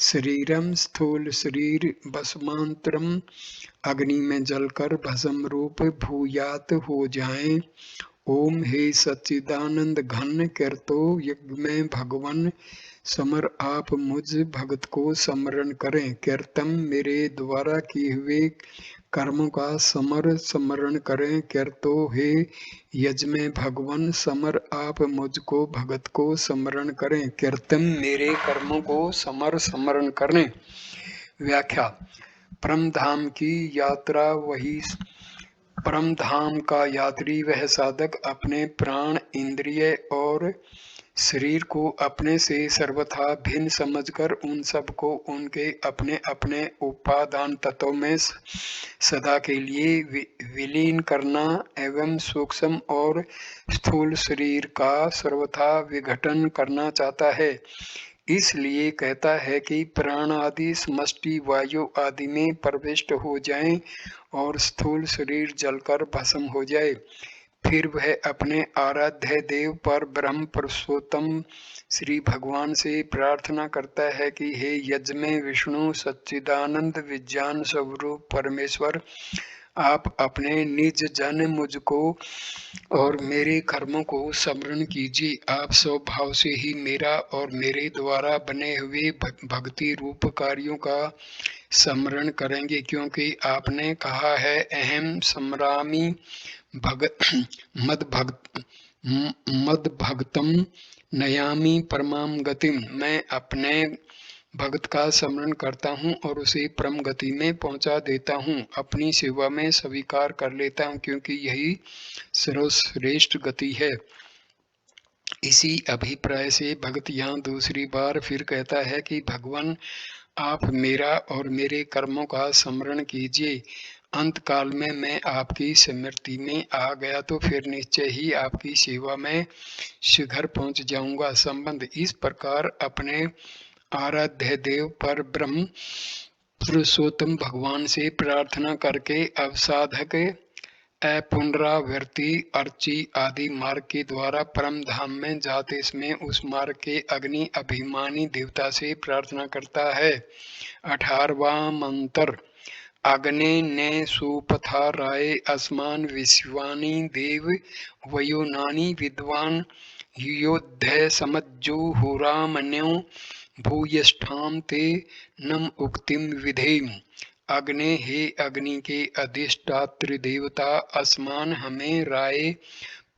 शरीरम, स्थूल शरीर, भस्मांतरम, अग्नि में जलकर भस्म रूप भूयात हो जाएं। ओम, हे सच्चिदानंद घन कीर्तो यज्ञ में भगवन समर, आप मुझ भगत को स्मरण करें। कीर्तम, मेरे द्वारा किए हुए कर्मों का स्मरण करें। कीर्तो, हे यज्ञ में भगवन समर, आप मुझको भगत को स्मरण करें। कीर्तम, मेरे कर्मों को स्मरण करें। व्याख्या। परम धाम की यात्रा वही परम धाम का यात्री वह साधक अपने प्राण, इंद्रिय और शरीर को अपने से सर्वथा भिन्न समझकर उन सब को उनके अपने अपने उपादान तत्वों में सदा के लिए विलीन करना एवं सूक्ष्म और स्थूल शरीर का सर्वथा विघटन करना चाहता है। इसलिए कहता है कि प्राण आदि समष्टि वायु आदि में प्रविष्ट हो जाएं और स्थूल शरीर जलकर भस्म हो जाए। फिर वह अपने आराध्य देव पर ब्रह्म पुरुषोत्तम श्री भगवान से प्रार्थना करता है कि हे यज्ञ में विष्णु सच्चिदानंद विज्ञान स्वरूप परमेश्वर, आप अपने निज जन मुझको और मेरे कर्मों को स्मरण कीजिए। आप स्वभाव से ही मेरा और मेरे द्वारा बने हुए भक्ति रूप कार्यों का स्मरण करेंगे, क्योंकि आपने कहा है अहम स्मरामि मद भक्तम नयामि परमाम गतिम। मैं अपने भक्त का स्मरण करता हूँ और उसे परम गति में पहुँचा देता हूँ, अपनी सेवा में स्वीकार कर लेता हूँ, क्योंकि यही सर्वश्रेष्ठ गति है। इसी अभिप्राय से भक्त यहाँ दूसरी बार फिर कहता है कि भगवान, आप मेरा और मेरे कर्मों का स्मरण कीजिए। अंत काल में मैं आपकी स्मृति में आ गया तो फिर निश्चय ही आपकी सेवा में शीघ्र पहुंच जाऊंगा। संबंध। इस प्रकार अपने आराध्य देव पर ब्रह्म पुरुषोत्तम भगवान से प्रार्थना करके अब साधक अपुनरावृत्ति, अर्ची आदि मार्ग के द्वारा परम धाम में जाते समय उस मार्ग के अग्नि अभिमानी देवता से प्रार्थना करता है। 18वां मंत्र। अग्ने ने सुपथा राय अस्मान विश्वानि देव वयोनानि विद्वान योध्य समज्जो हुरामन्यो भूयष्ठाम ते नम उक्तिम विधेम। अग्ने, हे अग्नि के अधिष्ठात्र देवता, असमान हमें राय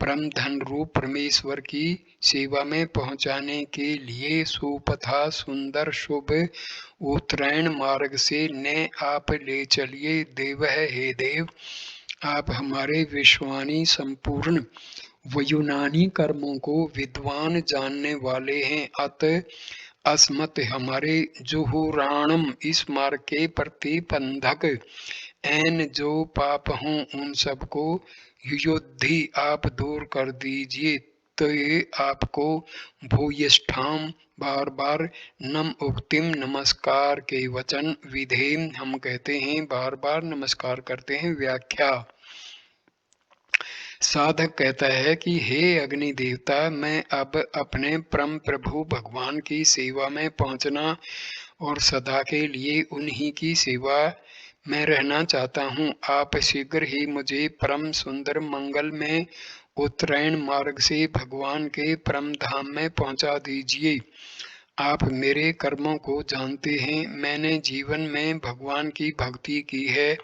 परम धन रूप परमेश्वर की सेवा में पहुंचाने के लिए सुपथा सुंदर शुभ उत्तरायण मार्ग से ने आप ले चलिए। देव है, हे देव, आप हमारे विश्वानी संपूर्ण वयुनानी कर्मों को विद्वान जानने वाले हैं। अत अस्मत्, हमारे जुहुराणम, इस मार्ग के प्रतिबंधक एन जो पाप हों उन सबको युद्धि आप दूर कर दीजिए। तो ये आपको भूयष्ठाम, बार बार, नम उक्तिम, नमस्कार के वचन, विधेम, हम कहते हैं, बार बार नमस्कार करते हैं। व्याख्या। साधक कहता है कि हे अग्नि देवता, मैं अब अपने परम प्रभु भगवान की सेवा में पहुंचना और सदा के लिए उन्हीं की सेवा में रहना चाहता हूँ। आप शीघ्र ही मुझे परम सुंदर मंगल में उत्तरायण मार्ग से भगवान के परम धाम में पहुंचा दीजिए। आप मेरे कर्मों को जानते हैं। मैंने जीवन में भगवान की भक्ति की है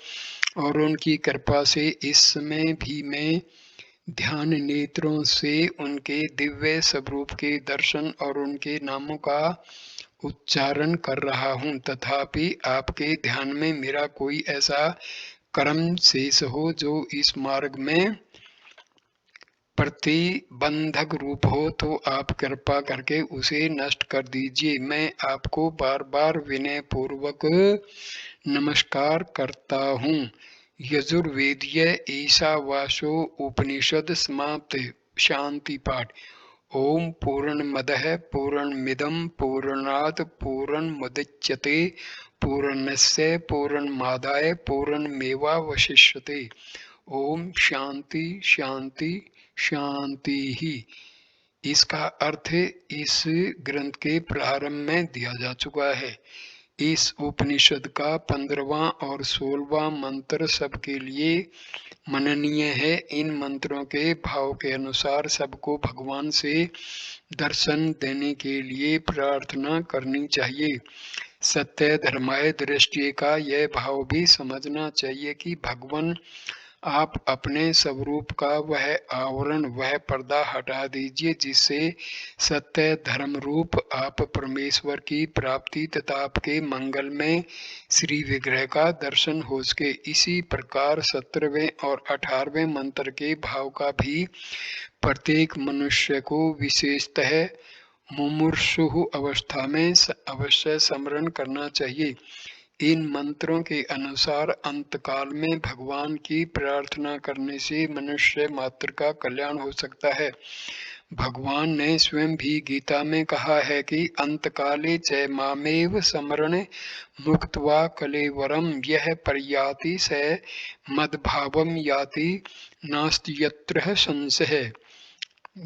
और उनकी कृपा से इस समय भी मैं ध्यान नेत्रों से उनके दिव्य स्वरूप के दर्शन और उनके नामों का उच्चारण कर रहा हूँ। तथापि आपके ध्यान में मेरा कोई ऐसा कर्म शेष हो जो इस मार्ग में प्रतिबंधक रूप हो, तो आप कृपा करके उसे नष्ट कर दीजिए। मैं आपको बार बार विनय पूर्वक नमस्कार करता हूँ। यजुर्वेदीय ईशावासो उपनिषद समाप्त। शांति पाठ। ओम पूर्णमदः पूर्णमिदं पूर्णात् पूर्णमुदच्यते पूर्णस्य पूर्णमादाय पूर्णमेवावशिष्यते। ओम शांति शांति शांति ही। इसका अर्थ इस ग्रंथ के प्रारंभ में दिया जा चुका है। इस उपनिषद का 15वां और 16वां मंत्र सबके लिए मननीय है। इन मंत्रों के भाव के अनुसार सबको भगवान से दर्शन देने के लिए प्रार्थना करनी चाहिए। सत्य धर्माय दृष्टि का यह भाव भी समझना चाहिए कि भगवान, आप अपने स्वरूप का वह आवरण, वह पर्दा हटा दीजिए जिससे सत्य धर्म रूप आप परमेश्वर की प्राप्ति तथा आपके मंगल में श्री विग्रह का दर्शन हो सके। इसी प्रकार 17वें और 18वें मंत्र के भाव का भी प्रत्येक मनुष्य को विशेषतः मुमुर्षु अवस्था में अवश्य स्मरण करना चाहिए। इन मंत्रों के अनुसार अंतकाल में भगवान की प्रार्थना करने से मनुष्य मात्र का कल्याण हो सकता है। भगवान ने स्वयं भी गीता में कहा है कि अंतकाले च मामेव स्मरण मुक्त्वा कलेवरम यह पर्याति स मद्भावम याति नास्ति यत्र संशय।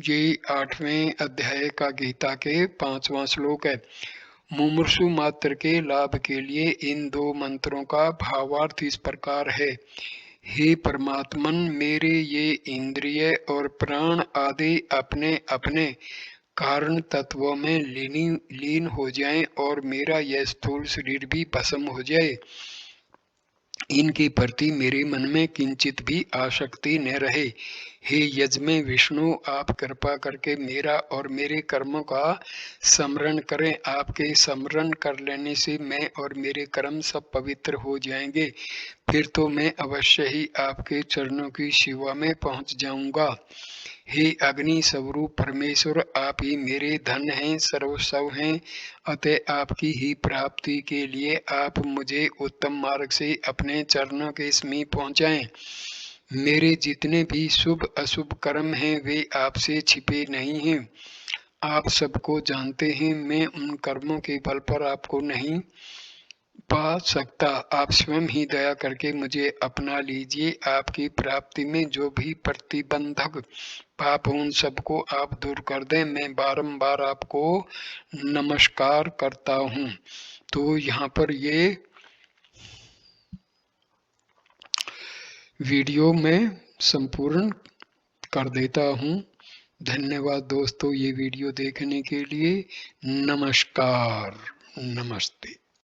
ये 8वें अध्याय का गीता के 5वां श्लोक है। मुमुर्षु मात्र के लाभ के लिए इन दो मंत्रों का भावार्थ इस प्रकार है। हे परमात्मन, मेरे ये इंद्रिय और प्राण आदि अपने अपने कारण तत्वों में लीन हो जाएं और मेरा यह स्थूल शरीर भी भस्म हो जाए। इनके प्रति मेरे मन में किंचित भी आसक्ति न रहे। हे यजमे विष्णु, आप कृपा करके मेरा और मेरे कर्मों का स्मरण करें। आपके स्मरण कर लेने से मैं और मेरे कर्म सब पवित्र हो जाएंगे। फिर तो मैं अवश्य ही आपके चरणों की सेवा में पहुंच जाऊंगा। हे अग्नि स्वरूप परमेश्वर, आप ही मेरे धन हैं, सर्वस्व हैं। अतः आपकी ही प्राप्ति के लिए आप मुझे उत्तम मार्ग से अपने चरणों के समीप पहुंचाएं। मेरे जितने भी शुभ अशुभ कर्म हैं वे आपसे छिपे नहीं हैं। आप सबको जानते हैं। मैं उन कर्मों के बल पर आपको नहीं पा सकता। आप स्वयं ही दया करके मुझे अपना लीजिए। आपकी प्राप्ति में जो भी प्रतिबंधक पाप उन सबको आप दूर कर दें। मैं बारंबार आपको नमस्कार करता हूँ। तो यहाँ पर ये वीडियो में संपूर्ण कर देता हूँ। धन्यवाद दोस्तों ये वीडियो देखने के लिए। नमस्कार, नमस्ते।